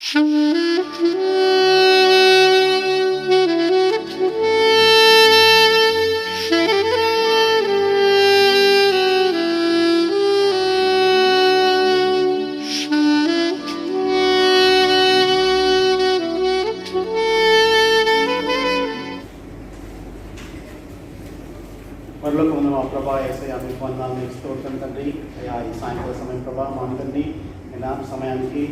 పరలోకమున మా ప్రభా యేసయ్యా మీకు వందనాలు, మీకు స్తోత్రం తండ్రి. అయ్యా ఈ సాయంకాల సమయం ప్రభా మా అందరినీ అయినా సమయానికి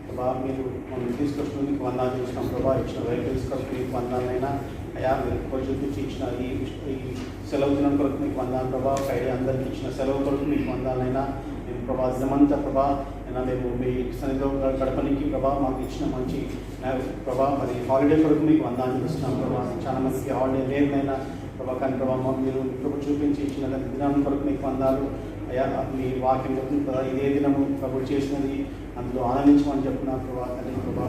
ప్రభా మీరు మమ్మల్ని తీసుకొచ్చిన మీకు వందనాలు చూసినాం ప్రభా. ఇచ్చిన వెహికల్స్ కొరకు మీకు వందనాలైనా అయ్యా మీరు కృప చూపించి ఇచ్చిన ఈ సెలవు దినం కొరకు మీకు వందనాలు ప్రభా. ఫ్రైడే అందరికీ ఇచ్చిన సెలవు కొరకు మీకు వందనాలైనా మేము ప్రభా దినమంతా ప్రభా అయినా మేము మీ సన్నిధిలో గడపనికి ప్రభా మాకు ఇచ్చిన మంచి ప్రభా మరి హాలిడే కొరకు మీకు వందనాలు చూస్తున్నాం ప్రభా. చాలా మందికి హాలిడే లేదైనా ప్రభా కానీ ప్రభావ మీరు కృప చూపించి ఇచ్చిన దినం కొరకు మీకు వందాలు. అయ్యా మీ వాక్యం చెప్తుంది కదా, ఇదే దినము ప్రభు చేసినది అందులో ఆనందించమని చెప్తున్నారు ప్రభా. తండ్రి ప్రభా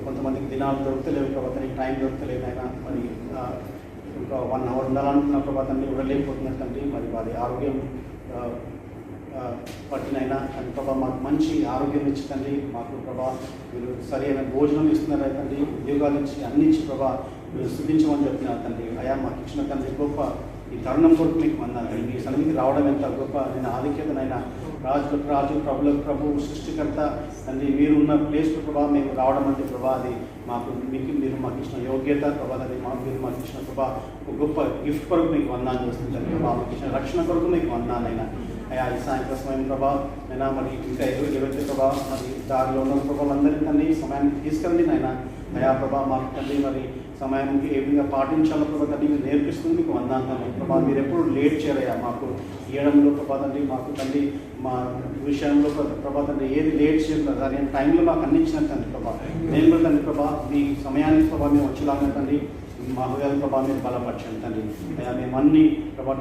కొంతమందికి దినాలు దొరుకుతలేవు ప్రభా, తనకి టైం దొరుకుతలేదు అయినా మరి ఇంకా 1 hour ఉండాలనుకున్న ప్రభా తండ్రి ఉండలేకపోతున్నారు తండ్రి. మరి వారి ఆరోగ్యం పట్టినైనా కానీ ప్రభా మాకు మంచి ఆరోగ్యం ఇచ్చి తండ్రి, మాకు ప్రభా మీరు సరైన భోజనం ఇస్తున్నారు తండ్రి, ఉద్యోగాలు ఇచ్చి అన్ని ఇచ్చి ప్రభా మీరు స్థుతించమని చెప్తున్నారు తండ్రి. అయా మాకు ఇచ్చిన తండ్రి గొప్ప ఈ తరుణం కొరకు మీకు వందనాలు. మీ సన్నిధికి రావడం ఎంత గొప్ప నేను ఆధిక్యతనైనా రాజులకు రాజు ప్రభులకు ప్రభు సృష్టికర్త తండ్రి మీరు ఉన్న ప్లేస్లో ప్రభా మేము రావడం అంటే ప్రభా అది మాకు మీరు మాకు ఇచ్చిన యోగ్యత ప్రభా, అది మీరు మాకు ఇచ్చిన ప్రభా ఒక గొప్ప గిఫ్ట్ కొరకు మీకు వందనాలు చేస్తుంది తండ్రి. ప్రభా మాకు ఇచ్చిన రక్షణ కొరకు మీకు వందనాలైనా అయ్యా ఈ సాయంత్రం సమయం ప్రభా అయినా మరి ఇంకా ఎవరైతే ప్రభా మరి దారిలో ఉన్న ప్రభావాలందరినీ తండ్రి సమయానికి తీసుకెళ్ళి నాయన అయా ప్రభా మాకు తండ్రి మరి సమయానికి ఏ విధంగా పాటించాలో ప్రభా తండ్రి మీరు నేర్పిస్తుంది మీకు వందనాలు తండ్రి. ప్రభా మీరు ఎప్పుడు లేట్ చేయరయ్యా మాకు ఇవ్వడంలో ప్రభా తండ్రి, మాకు తండ్రి మా విషయంలో ప్రభా తండ్రి ఏది లేట్ చేయకుండా సరైన టైంలో మాకు అందించిన తండ్రి ప్రభా. నేను కూడా తండ్రి ప్రభా మీ సమయానికి ప్రభా మేము వచ్చేలాగా తండ్రి మా హృదయాల ప్రభా మీరు బలపరచండి తండ్రి. అయ్యా మేము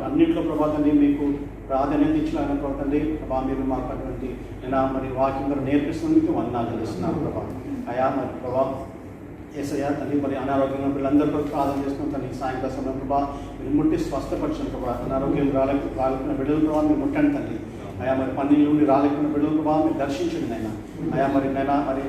అన్నింటిలో ప్రభా తండ్రి మీకు ప్రాధాన్యత ఇచ్చినాను ప్రభా తండ్రి. ప్రభా మీరు మాకు అటువంటి నేను మరి వాక్యం ద్వారా నేర్పిస్తున్నందుకు వందనాలు తెలుస్తున్నాను ప్రభా. అయా మరి ప్రభా ఏసయ్యా తండ్రి మరి అనారోగ్యంగా పిల్లలందరూ కూడా ప్రార్థన చేసుకుని తండ్రి సాయంకాల సమయం ప్రభా మీరు ముట్టి స్వస్థపరచండి ప్రభా. అనారోగ్యం రాలేకున్న బిడ్డల ప్రభావ మీరు ముట్టండి తండ్రి. అయా మరి పన్నీళ్ళు ఉండి రాలేకున్న బిడ్డల ప్రభావ మీరు దర్శించండి నైనా. అయా మరి నైనా మరి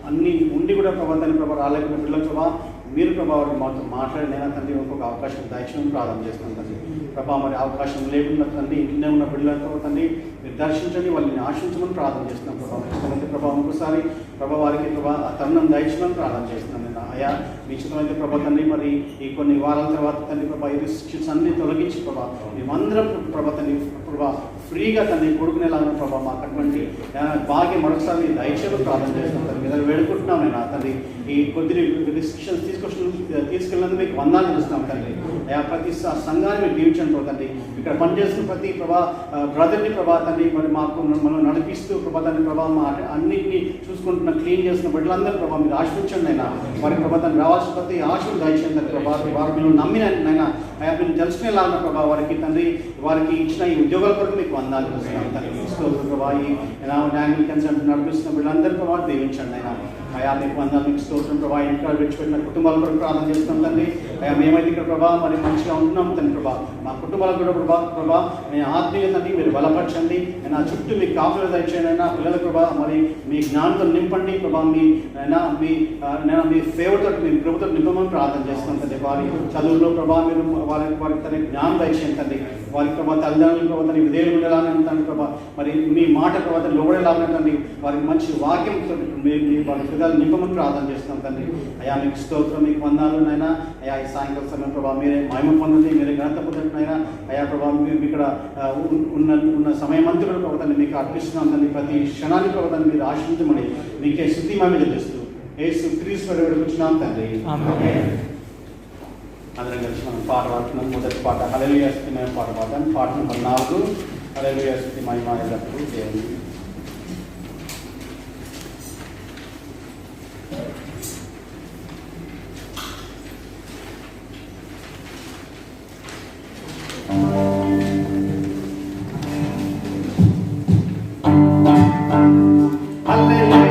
అన్నీ ఉండి కూడా ప్రభావాన్ని ప్రభావ రాలేకున్న బిడ్డల ప్రభావ మీరు ప్రభావం మాతో మాట్లాడినైనా తండ్రి ఇంకొక అవకాశం దయచేయడం ప్రార్థన చేస్తాను తండ్రి. ప్రభా మరి అవకాశం లేకుండా తండ్రి ఇంట్లోనే ఉన్న బిడ్డలతో తండ్రి మీరు దర్శించండి, వాళ్ళని ఆశించమని ప్రార్థన చేస్తున్నాం ప్రభావం. ఇష్టమైతే ప్రభావం ఒకసారి ప్రభా వారికి ప్రభా ఆ తరుణం దయచేయమని ప్రార్థన చేస్తున్నాను నేను. అయా మీ ఇష్టమైతే ప్రభా తండ్రి మరి ఈ కొన్ని వారాల తర్వాత తండ్రి ప్రభా ఈ రిస్ట్రిక్షన్స్ అన్ని తొలగించి ప్రభా మేమందరం ప్రభా తండ్రి ప్రభా ఫ్రీగా తండ్రి కొడుకునేలాగా ప్రభా మాకు అటువంటి భాగ్యం మరొకసారి దయచేయమని ప్రార్థన చేస్తున్నాం తండ్రి. మీద వేడుకుంటున్నాం నేను తండ్రి. ఈ కొద్ది రిస్ట్రిక్షన్స్ తీసుకెళ్ళినందుకు మీకు వందనాలు తెలుస్తున్నాం తండ్రి. అయా ప్రతి సంఘాన్ని మీరు దీవించండి ప్రభా తండ్రి. ఇక్కడ పనిచేస్తున్న ప్రతి ప్రభా బ్రదర్ని ప్రభా తండ్రి మరి మాకు మనం నడిపిస్తూ ప్రభా తండ్రి ప్రభా మా అన్నింటినీ చూసుకుంటున్న క్లీన్ చేస్తున్న బిడ్డలందరూ ప్రభా మీరు ఆశించండి అయినా వారి ప్రభా తండ్రి రావాల్సిన ప్రతి ఆశలు దయచేయండి ప్రభా. వారు మీరు నమ్మినైనా అయా మీరు తెలుసుకునేలాగా ప్రభా వారికి తండ్రి వారికి ఇచ్చిన ఈ ఉద్యోగాల కొరకు మీకు వందనాలు తెలుస్తున్నాం తండ్రి. ప్రభా ఈ న్యాయమికన్స్ నడిపిస్తున్న బిడ్డలందరూ ప్రభా దీవించండి అయినా. అయా మీకు వందనాలు, మీకు స్తోత్రం ప్రభా. ఇంట్లో విడిచిపెట్టిన కుటుంబాల కొరకు ప్రార్థన చేస్తున్నాం తండ్రి. అయా మేమైతే ఇక్కడ ప్రభా మరి మంచిగా ఉంటున్నాం తండ్రి ప్రభా. మా కుటుంబాలకు కూడా ప్రభా మీ ఆత్మీయ తండ్రి మీరు బలపరచండి. నా చుట్టూ మీ కాపులు దయచేయండి అయినా. పిల్లల ప్రభా మరి మీ జ్ఞానంతో నింపండి ప్రభా. మీ ఫేవర్తో మీ ప్రభుత్వం నింపమని ప్రార్థన చేస్తున్నాం తండ్రి. వారి చదువులో ప్రభా మీరు వారికి తన జ్ఞానం దయచేయండి తండ్రి. వారికి ప్రభా తల్లిదండ్రులు ప్రభా తన విధేయులు ఉండేలాగా తండ్రి ప్రభా మరి మీ మాట ప్రభా లోబడేలాగా తండ్రి. వారికి మంచి వాక్యం వారి హృదయాలు నింపమని ప్రార్థన చేస్తున్నాం తండ్రి. అయా మీకు స్తోత్రం, మీకు వందనాలు నైనా. అయా ఈ సాయంకాల సమయం ప్రభా మీరే మహిమ పొందండి, మీరే ఘనత పొందినైనా. అయా ప్రభా మేము ఇక్కడ ఉన్న సమయం అంతా కూడా ప్రభుత్వాన్ని మీకు అర్పిస్తున్నాం తండ్రి. ప్రతి క్షణాన్ని ప్రభుత్వాన్ని మీరు ఆశ్రయించమని మీకే శుద్ధి మేము చెల్లిస్తూ యేసు క్రీస్తు వేడుకుంటున్నాం తండ్రి. అందరం కలిసి మనం పాట పాడుతున్నాం. మొదటి పాట హల్లెలూయా స్తుతి మహిమ పాట పాడతాం. పాట నెంబర్ 4 హల్లెలూయా స్తుతి మహిమ ఎల్లప్పుడూ దేవునికి. Hallelujah.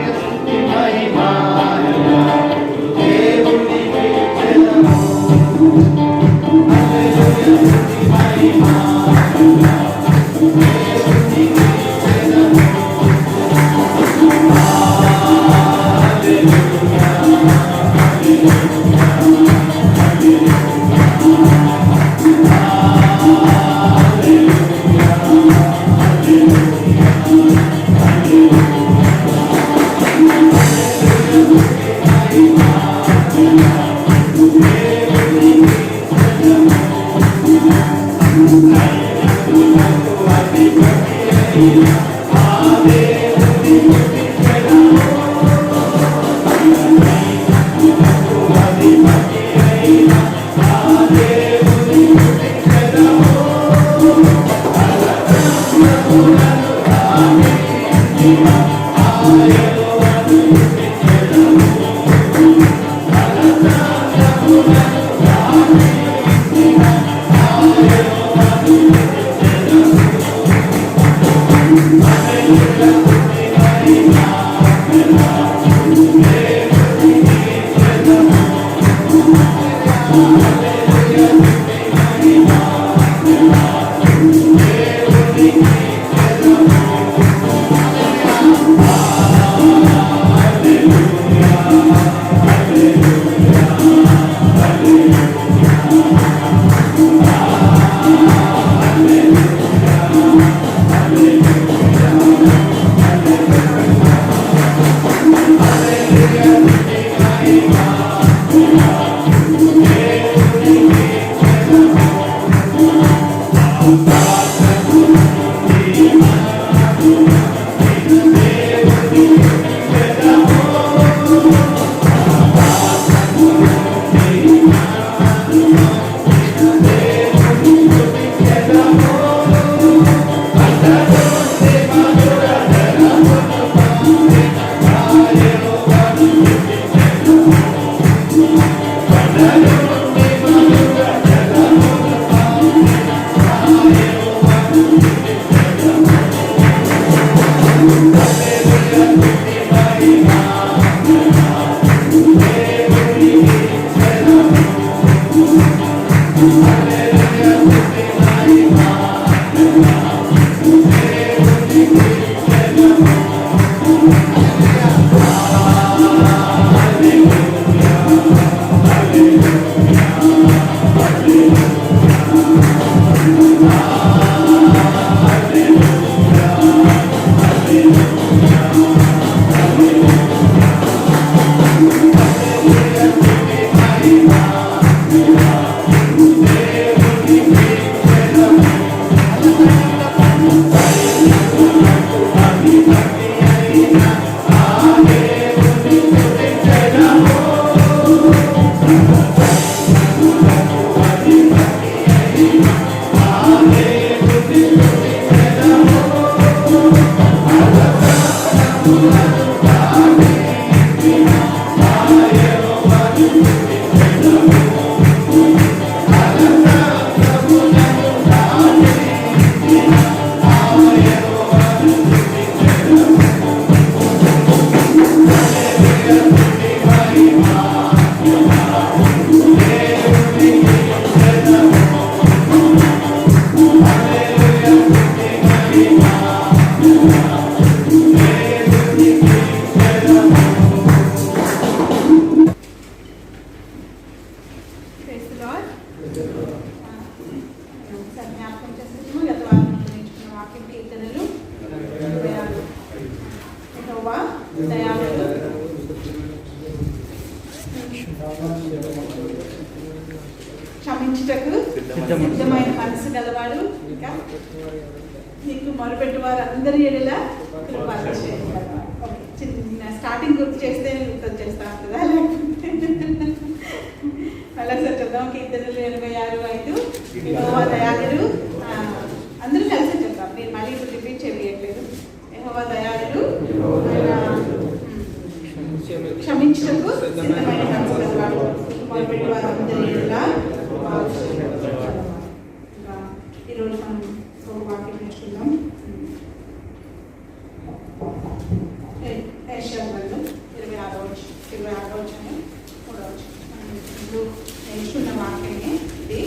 క్షమించుటకు సిద్ధమైన మనసు గలవాడు, ఇంకా నీకు మొరపెట్టు వారు అందరి ఎడలా స్టార్టింగ్ గుర్తు చేస్తే గుర్తు వచ్చేస్తా ఉంటుందా, లేకపోతే అలా సార్ చూద్దాం. కీర్తనలు 86:5 యెహోవా దయాళుడు. అందరూ కలిసి చెప్తాం, నేను మళ్ళీ ఇప్పుడు రిపీట్ చేయట్లేదు. యెహోవా దయాళుడు, క్షమించుటకు సిద్ధమైన మనసు గలవాడు, మొరపెట్టు వారు అందరి ఎడలా. ఈరోజు మనం ఒక వాక్యం నేర్చుకుందాం. యెషయా గ్రంథం 26 3 నేర్చుకున్న వాక్యమే ఇది.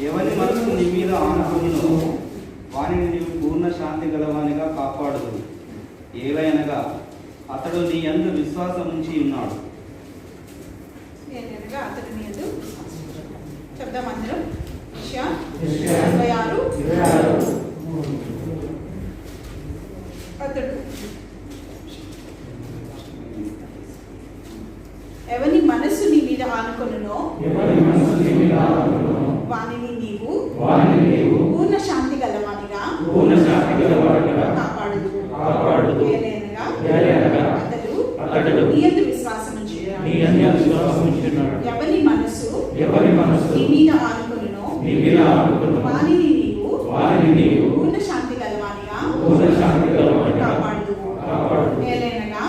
ఎవరి మనసు నీ మీద ఆనుకును వానిని నీవు పూర్ణ శాంతి గలవానిగా కాపాడదు. ఏలయనగా అతడు నీ యందు విశ్వాసం ఉంచి ఉన్నాడు. 26 అతడు ఎవరి మనస్సు నీ మీద ఆనుకొనునో వానిని నీవు పూర్ణ శాంతి గలవానిగా కాపాడుదు. అతడు నీ యందు విశ్వాసం ఉంచుచున్నాడు. ఎవరి మనస్సు నీ మీద ఆనుకొనునో వానిని నీవు పూర్ణ శాంతి గలవానిగా కాపాడుదు. ఏలైనగా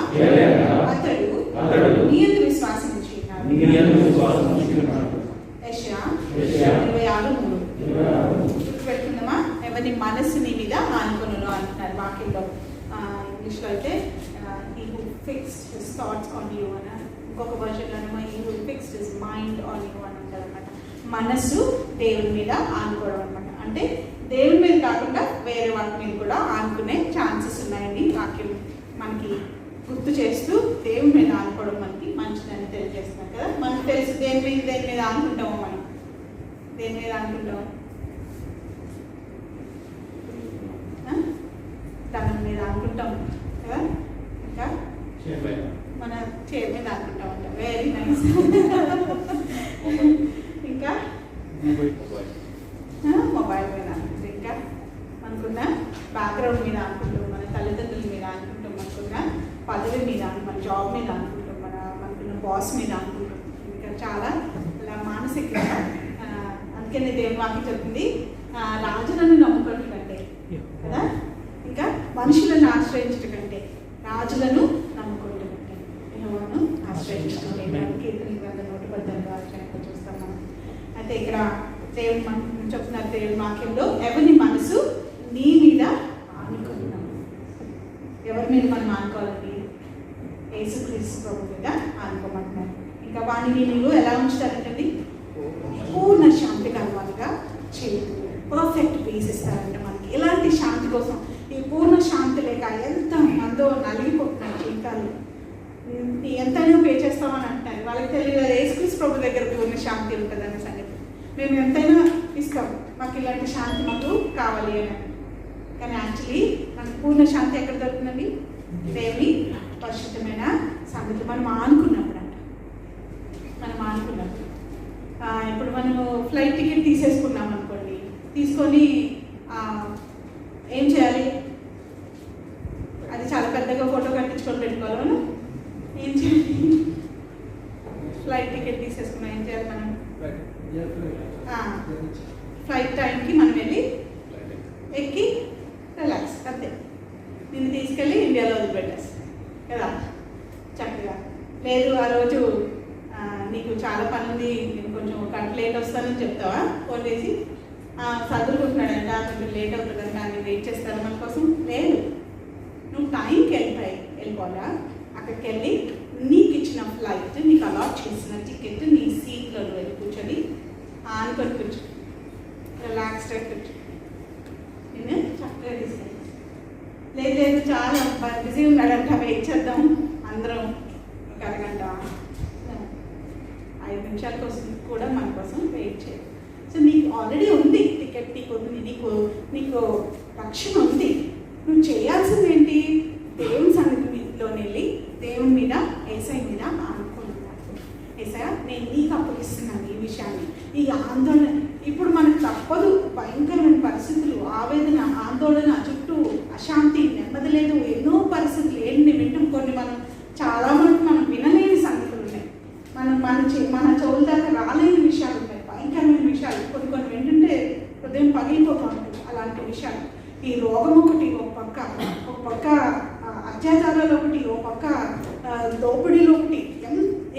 అతడు నీ యందు విశ్వాసం ఉంచుచున్నాడు. యెషయా 26:3 పెట్టుకుందామా? ఎవరి మనస్సు నీ మీద ఆనుకొనునో అంటున్నారు వాక్యంలో. ఇంగ్లీష్లో అయితే he who fixed his thoughts on you అని, ఇంకొక వర్షన్లో he who fixed his mind on you అని అంటారు అనమాట. మనస్సు దేవుని మీద ఆనుకోవడం అనమాట. అంటే దేవుని మీద కాకుండా వేరే వాటి మీద కూడా ఆనుకునే ఛాన్సెస్ ఉన్నాయండి. వాక్యం మనకి గుర్తు చేస్తూ దేవుని మీద ఆనుకోవడం మనకి మంచిదని తెలియజేస్తున్నాం కదా. మనకు తెలుసు దేని మీద ఆనుకుంటామో. మనం దేని మీద ఆనుకుంటాం? ధనం మీద అనుకుంటాం కదా. ఇంకా మన చైర్ మీద అనుకుంటా ఉంటాం. Very nice. ఇంకా మొబైల్ మీద అనుకుంటాం. ఇంకా అనుకున్న బ్యాక్గ్రౌండ్ మీద అనుకుంటాం. మన తల్లిదండ్రుల మీద అనుకుంటాం. అనుకున్న పదవి మీద, మన జాబ్ మీద అనుకుంటాం. మనకున్న బాస్ మీద అనుకుంటాం. ఇంకా చాలా ఇలా మానసికంగా. అందుకని దేవుని వాక్యం చెప్తుంది రాజులను నమ్ముకోవడం కంటే కదా, ఇంకా మనుషులను ఆశ్రయించడం కంటే రాజులను నమ్ముకోవడం కంటే యెహోవాను ఆశ్రయించడం. కీర్తన గ్రంథం 118 చూస్తాం మనం. అయితే ఇక్కడ దేవుని చెప్తున్నారు దేవుని వాక్యంలో ఎవరి మనసు నీ మీద ఆనుకున్నాం. ఎవరి మీద మనం ఆనుకోవాలండి? యేసుక్రీస్తు ప్రభు మీద ఆనుకోమంటున్నారు. ఇంకా వాణిని నీవు ఎలా ఉంచుతారంటండి? పూర్ణ శాంతి కలవాలిగా చేయాలి. పర్ఫెక్ట్ పీస్ ఇస్తారంట మనకి. ఇలాంటి శాంతి కోసం, ఈ పూర్ణ శాంతి లేక ఎంత మందో నలిగిపోతున్నాయి జీవితాలు. ఎంతైనా పే చేస్తామని అంటారు. వాళ్ళకి తెలియదు యేసుక్రీస్తు ప్రభు దగ్గర పూర్ణ శాంతి ఉంటుంది అనే సంగతి. మేము ఎంతైనా ఇస్తాం, మాకు ఇలాంటి శాంతి మాకు కావాలి అని. కానీ యాక్చువల్లీ మనకు పూర్ణ శాంతి ఎక్కడ దొరుకుతుందండి? దేవుని పరిశుద్ధమైన సంగతి మనం ఆనుకున్నప్పుడు అంట. మనం ఆనుకున్నప్పుడు ఇప్పుడు మనము ఫ్లైట్ టికెట్ తీసేసుకున్నాం అనుకోండి. తీసుకొని ఏం చేయాలి? అది చాలా పెద్దగా ఫోటో కట్టించుకొని పెట్టుకోవాలి. మనం ఏం చేయాలి? ఫ్లైట్ టికెట్ తీసేసుకున్నాం, ఏం చేయాలి మనం? ఫ్లైట్ టైంకి మనం వెళ్ళి ఎక్కి రిలాక్స్ అంతే. నిన్ను తీసుకెళ్ళి ఇండియాలో వదిలిపెట్టేస్తాం కదా చక్కగా. లేదు ఆ రోజు నీకు చాలా పని ఉంది, నేను కొంచెం గంట లేట్ వస్తానని చెప్తావా? ఫోన్ చేసి చదువుకుంటున్నాడంట, కొంచెం లేట్ అవుతుందంట, నేను వెయిట్ చేస్తాను మన కోసం. లేదు, నువ్వు టైంకి వెళ్ళిపోవాలా. అక్కడికి వెళ్ళి నీకు ఇచ్చిన ఫ్లైట్, నీకు అలాట్ చేసిన టికెట్ నీ సీట్లో వెళ్ళి కూర్చొని ఆనుకొని కూర్చో, రిలాక్స్డ్గా కూర్చో. నేను చక్కగా తీసుకెళ్ళి. లేదు చాలా బిజీ ఉన్నాడంట, వెయిట్ చేద్దాం అందరం ఒక అరగంట 5 నిమిషాల కోసం కూడా మన కోసం వెయిట్ చేయాలి. సో నీకు ఆల్రెడీ ఉంది టికెట్, నీకు ఉంది, నీకు రక్షణ ఉంది. నువ్వు చేయాల్సింది ఏంటి? దేవుని సన్నిధిలో వెళ్ళి దేవుని మీద, యేసయ్య మీద ఆనుకున్నాను. యేసయ్య నేను నీకు అప్పగిస్తున్నాను ఈ విషయాన్ని, ఈ ఆందోళన. ఇప్పుడు మనకు తప్పదు, భయంకరమైన పరిస్థితులు, ఆవేదన, ఆందోళన, చుట్టూ అశాంతి, నెమ్మది లేదు, ఎన్నో పరిస్థితులు ఏంటి వింటాం. కొన్ని మనం చాలా వరకు మనం వినలేని సంగతులు ఉన్నాయి, మన చెవుల దాకా రాలేని విషయాలు ఉన్నాయి, భయంకరమైన విషయాలు. కొన్ని వింటుంటే హృదయం పగిలిపోతూ ఉంటుంది అలాంటి విషయాలు. ఈ రోగం ఒకటి, ఒక పక్క అత్యాచారాలు ఒకటి, ఒక పక్క దోపిడీలు ఒకటి,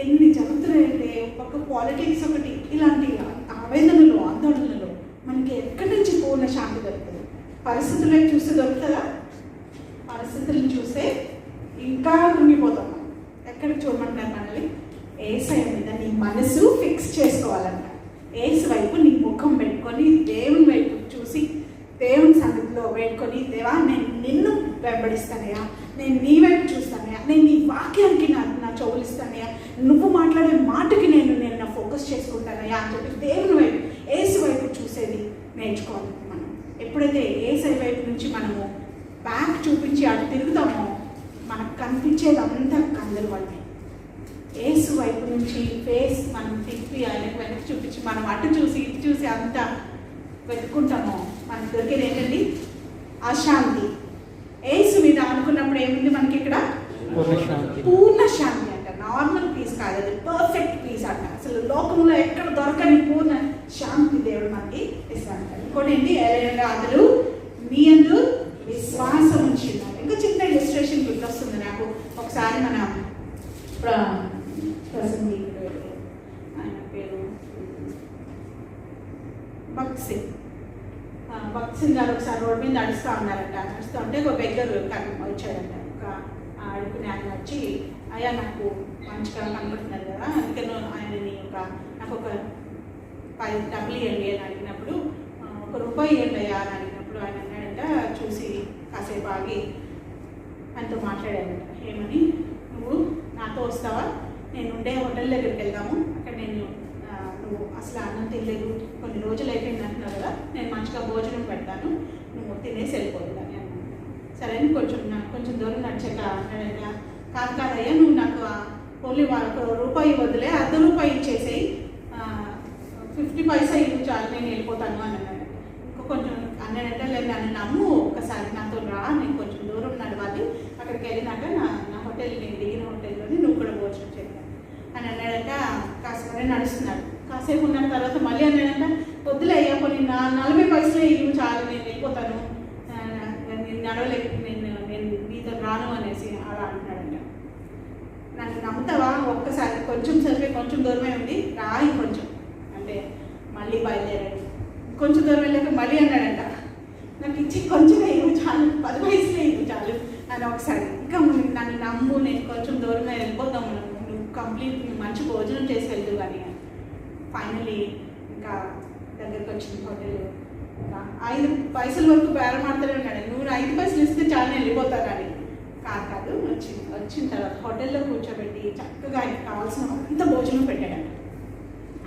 ఎన్ని జరుగుతున్నాయంటే ఒక పక్క పాలిటిక్స్ ఒకటి. ఇలాంటి ఆవేదనలు, ఆందోళనలు మనకి ఎక్కడి నుంచి పూర్ణ శాంతి దొరుకుతుంది? పరిస్థితులను చూస్తే దొరుకుతుందా? పరిస్థితులను చూస్తే ఇంకా కృంగిపోతాం మనం. ఎక్కడికి చూడమంటారు మనల్ని? యేసయ్య మీద నీ మనసు ఫిక్స్ చేసుకోవాలంట. యేసు వైపు నీ ముఖం పెట్టుకొని దేవుని వైపు చూసి దేవుని సన్నిధిలో పెట్టుకొని, దేవా నేను నిన్ను వెంబడిస్తానయ్యా, నేను నీ వైపు చూస్తానయ్యా, నేను నీ వాక్యానికి నా చెవులు ఇస్తానయ్యా, నువ్వు మాట్లాడే మాటకి నేను నా ఫోకస్ చేసుకుంటానయ్యా, ఉన్నాయా అని చెప్పి దేవుని వైపు, యేసు వైపు చూసేది నేర్చుకోవాలి మనం. ఎప్పుడైతే యేసు వైపు నుంచి మనము బ్యాక్ చూపించి అటు తిరుగుతామో మనకు కనిపించేది అంతా కందరు వాళ్ళే. యేసు వైపు నుంచి ఫేస్ మనం తిప్పి ఆయనకు వెనక్కి చూపించి మనం అటు చూసి ఇటు చూసి అంతా వెతుక్కుంటామో మనకు దొరికేది ఏంటండి? అశాంతి. యేసు మీద అనుకున్నప్పుడు ఏముంది మనకి ఇక్కడ? పూర్ణ శాంతి అంట. నార్మల్ పీస్ కాదు, అది పర్ఫెక్ట్ పీస్ అంట. అసలు లోకంలో ఎక్కడ దొరకని పూర్ణ శాంతి దేవుడు మనకి ఇస్తాడు. ఇంకోటి ఏంటి? ఏలయనగా అతడు మీ యందు విశ్వాసం ఉంచున్నారు. ఇంకా చిన్న ఇలిస్ట్రేషన్ గుర్తొస్తుంది నాకు. ఒకసారి మన ఆయన పేరు భగత్ సింగ్ గారు ఒకసారి రోడ్డు మీద నడుస్తూ ఉన్నారంట. నడుస్తూ ఉంటే ఒక బెగ్గర్ వచ్చాడంట. ఒక అడుగుని ఆయన వచ్చి, అయ్యా నాకు మంచిగా కనబడుతున్నారు కదా, అందుకని ఆయనని నాకు ఒక 10 డబ్బులు ఇవ్వండి అని అడిగినప్పుడు, ₹1 ఇవ్వండి అయ్యా అని అడిగినప్పుడు ఆయన అన్నాడంట, చూసి కాసేపు ఆగి ఆయనతో మాట్లాడాడంట. ఏమని? నువ్వు నాతో వస్తావా? నేను ఉండే హోటల్ దగ్గరికి వెళ్దాము, అక్కడ నువ్వు అసలు అన్నం తినలేదు, కొన్ని రోజులు అయిపోయింది అంటున్నావు కదా, నేను మంచిగా భోజనం పెడతాను, నువ్వు తినేసి వెళ్ళిపోతుందని అన్నాను. సరే అని కొంచెం దూరం నడిచాక అన్నాడంట, కాదయ్యా నువ్వు నాకు ఓన్లీ ₹1 వదిలే, ₹1 ఇచ్చేసేయి, 50 పైసా ఇవ్వు చాలు, నేను వెళ్ళిపోతాను అని అన్నాడు. ఇంకా కొంచెం అన్నాడంటే, లేదు నన్ను నమ్ము, ఒక్కసారి నాతో రా, నేను కొంచెం దూరం నడవాలి, అక్కడికి వెళ్ళినాక నా హోటల్, నేను దిగిన హోటల్లోనే నువ్వు కూడా భోజనం చేయాలి అని అన్నాడంట. కాసేపు నడుస్తున్నాడు. కాసేపు ఉన్న తర్వాత మళ్ళీ అన్నాడంట, వద్దులే అయ్యా కొన్ని 40 పైసలే ఇవ్వు చాలు, నేను వెళ్ళిపోతాను, నేను నడవలేక నేను నీతో రాను అనేసి అలా అంటున్నాడంట. నన్ను నమ్ముతావా? ఒక్కసారి కొంచెం సరిపోయి కొంచెం దూరమే ఉంది, రాయి కొంచెం అంటే మళ్ళీ బయలుదేరాడు. కొంచెం దూరం వెళ్ళాక మళ్ళీ అన్నాడంట, నాకు ఇచ్చి కొంచెమే ఇవ్వు చాలు, 10 పైసలే ఇవ్వు చాలు అని ఒకసారి. ఇంకా నన్ను నమ్ము, నేను కొంచెం దూరమే వెళ్ళిపోతాము, నువ్వు కంప్లీట్ మంచి భోజనం చేసి వెళ్తూ కానీ. ఫైనలీ ఇంకా దగ్గరికి వచ్చింది హోటల్. 5 పైసల వరకు బేరం ఆడుతూనే ఉన్నాడు. నువ్వు 5 పైసలు ఇస్తే చాలా నేను వెళ్ళిపోతానని. కాదు వచ్చిన తర్వాత హోటల్లో కూర్చోబెట్టి చక్కగా ఆయనకు కావాల్సిన అంత భోజనం పెట్టాడంట.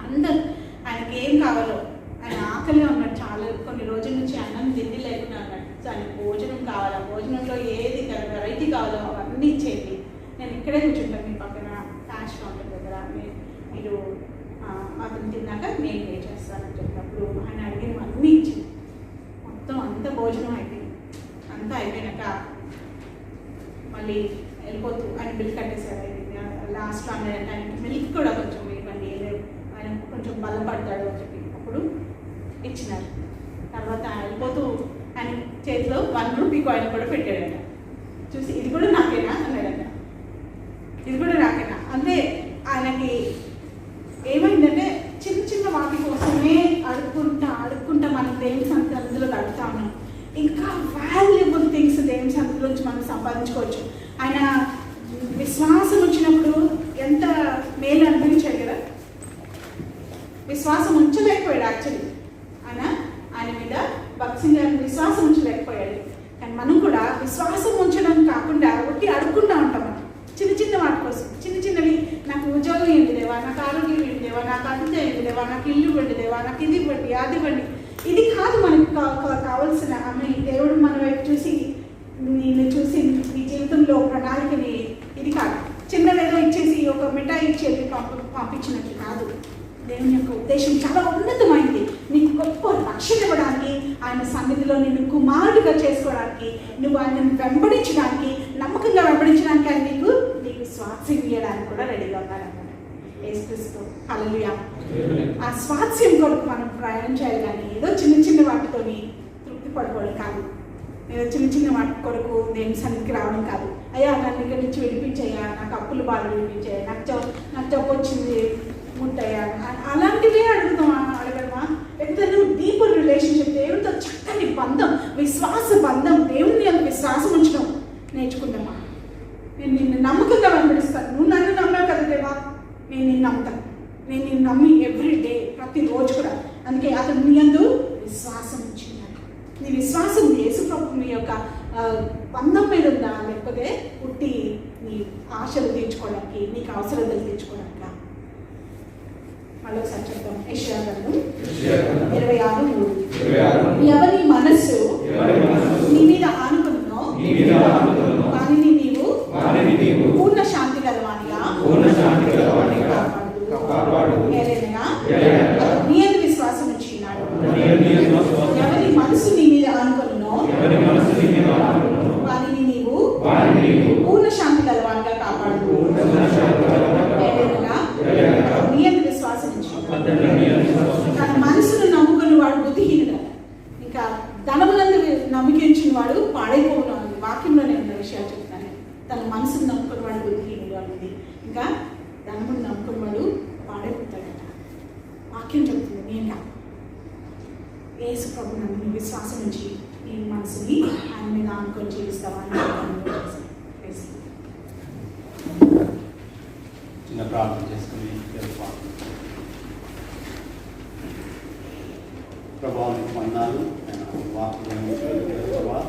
అందరు ఆయనకి ఏం కావాలో, ఆయన ఆకలిగా ఉన్నాడు, చాలా కొన్ని రోజుల నుంచి అన్నం తిండి లేకుండా ఉన్నాడు. సో ఆయన భోజనం కావాలా, భోజనంలో ఏది వెరైటీ కావాలో అవన్నీ ఇచ్చేది. నేను ఇక్కడే కూర్చుంటాను మీ పక్కన క్యాష్ కౌంటర్ దగ్గర, మీరు అతను తిన్నాక నేను పే చేస్తానని చెప్పినప్పుడు ఆయన అడిగినవన్నీ ఇచ్చింది. మొత్తం అంత భోజనం అయిపోయింది. అంతా అయిపోయినాక మళ్ళీ వెళ్ళిపోతూ ఆయన బిల్ కట్టేశాడు. లాస్ట్లో అన్నాడంటే ఆయనకి మిల్క్ కూడా కొంచెం ఇవ్వండి, ఆయన కొంచెం బలపడతాడు అని చెప్పి అప్పుడు ఇచ్చినారు. తర్వాత వెళ్ళిపోతూ ఆయన చేతిలో ₹1 కాయిన్ కూడా పెట్టాడట. చూసి ఇది కూడా నాకేనా అన్నాడట, ఇది కూడా నాకేనా. అంటే ఆయనకి ఏమైందంటే చిన్న చిన్న వాటి కోసమే అడుక్కుంటా మనం దేవుని సన్నిధిలో అందులో గడుపుతా ఉన్నాం. ఇంకా వాల్యుబుల్ థింగ్స్ దేవుని సన్నిధిలో నుంచి మనం సంపాదించుకోవచ్చు. ఆయన విశ్వాసం వచ్చినప్పుడు ఎంత మేలు అనిపించాడు కదా. విశ్వాసం ఉంచలేకపోయాడు యాక్చువల్లీ. ఆయన మీద భగత్ సింగ్ గారిని విశ్వాసం ఉంచలేకపోయాడు. కానీ మనం కూడా విశ్వాసం ఉంచడం కాకుండా ఒకటి అడుక్కుంటూ ఉంటాం. చిన్న చిన్న వాటి కోసం, చిన్నవి, నాకు ఉద్యోగం ఏంటి దేవా, నాకు ఆరోగ్యం ఏంటి దేవా, నాకు అంత ఏంటి దేవా, నాకు ఇల్లు ఇవ్వండి దేవా, నాకు ఇది ఇవ్వండి అది ఇవ్వండి. ఇది కాదు మనకి కావాల్సిన. ఆమె దేవుడు మన వైపు చూసి నేను చూసి నీ జీవితంలో ప్రణాళికని ఇది కాదు, చిన్నదేదో ఇచ్చేసి ఒక మిఠాయి ఇచ్చేది పంపించినట్టు కాదు. దేవుని యొక్క ఉద్దేశం చాలా ఉన్నతమైంది. నీకు గొప్ప రక్షణ ఇవ్వడానికి, ఆయన సన్నిధిలో నిన్ను కుమారుడిగా చేసుకోవడానికి, నువ్వు ఆయనను వెంబడించడానికి, నమ్మకంగా వెంబడించడానికి, ఆయన నీకు స్వాస్థ్యం ఇవ్వడానికి కూడా రెడీగా ఉన్నారన్నమాట యేసుక్రీస్తు. హల్లెలూయా. ఆ స్వాస్థ్యం కొరకు మనం ప్రయాణం చేయాలి. కానీ ఏదో చిన్న వాటితోని తృప్తి పడుకోవడం కాదు, ఏదో చిన్న వాటి కొరకు దేవుని సన్నిధికి రావడం కాదు. అయ్యా నన్ను ఇక్కడి నుంచి విడిపించాయా, నాకు అప్పులు బాగా విడిపించాయా, నాకు జబ్బు వచ్చింది ముట్టయ్యా, అలాంటివే అడగడమా? లేకపోతే నువ్వు డీపర్ రిలేషన్షిప్, దేవుడితో చక్కని బంధం, విశ్వాస బంధం, దేవుని యొక్క విశ్వాసం ఉంచడం నేర్చుకుందామా? నేను నిన్ను నమ్మకంగా వెంబడిస్తాను, నువ్వు నన్ను నమ్మావు కదా దేవా, నేను నిన్ను నమ్ముతాను, నేను నిన్ను నమ్మి ఎవ్రీడే ప్రతిరోజు కూడా. అందుకే అతను నీ యందు విశ్వాసం ఉంచున్నాడు. నీ విశ్వాసం యేసు ప్రభు నీ యొక్క బంధం మీద ఉందా, లేకపోతే పుట్టి నీ ఆశలు తీర్చుకోవడానికి, నీకు అవసరతలు తీర్చుకోవడానికి? మళ్ళీ ఒకసారి చెప్తాం. యెషయా గ్రంథం 26:3. ఎవరి మనస్సు నీ మీద ఆనుకున్నో వారిని నీవు పూర్ణ శాంతి గలవానిగా కాపాడు. నీ యందు విశ్వాసం ఉంచినాడు. ఎవరి మనసు నీ మీద ఆనుకున్నో వారిని నీవు పూర్ణ శాంతి గలవానిగా కాపాడు. నీ యందు విశ్వాసం ఉంచినాడు. తన మనసును నమ్ముకుని వాడు బుద్ధిహీనుడు. ఇంకా ధనమునందు నమ్మకించిన వాడు పాడైపోవడం ఉంది. వాక్యంలోనే ఉన్న విషయాలు చెప్తాను. తన మనసును నమ్ముకుని వాడు బుద్ధిహీనుడు అనేది. ఇంకా ధనమును నమ్ముకుని వాడు పాడైపోతాడట. వాక్యం చెప్తుంది. నేను యేసు ప్రభు నన్ను విశ్వాసం నుంచి నీ మనసుని ఆయన మీద ఆనుకొని జీవిస్తావా అని చిన్న ప్రార్థన చేసుకుని ప్రభావానికి వందనాలు. వాక్యం ప్రభావ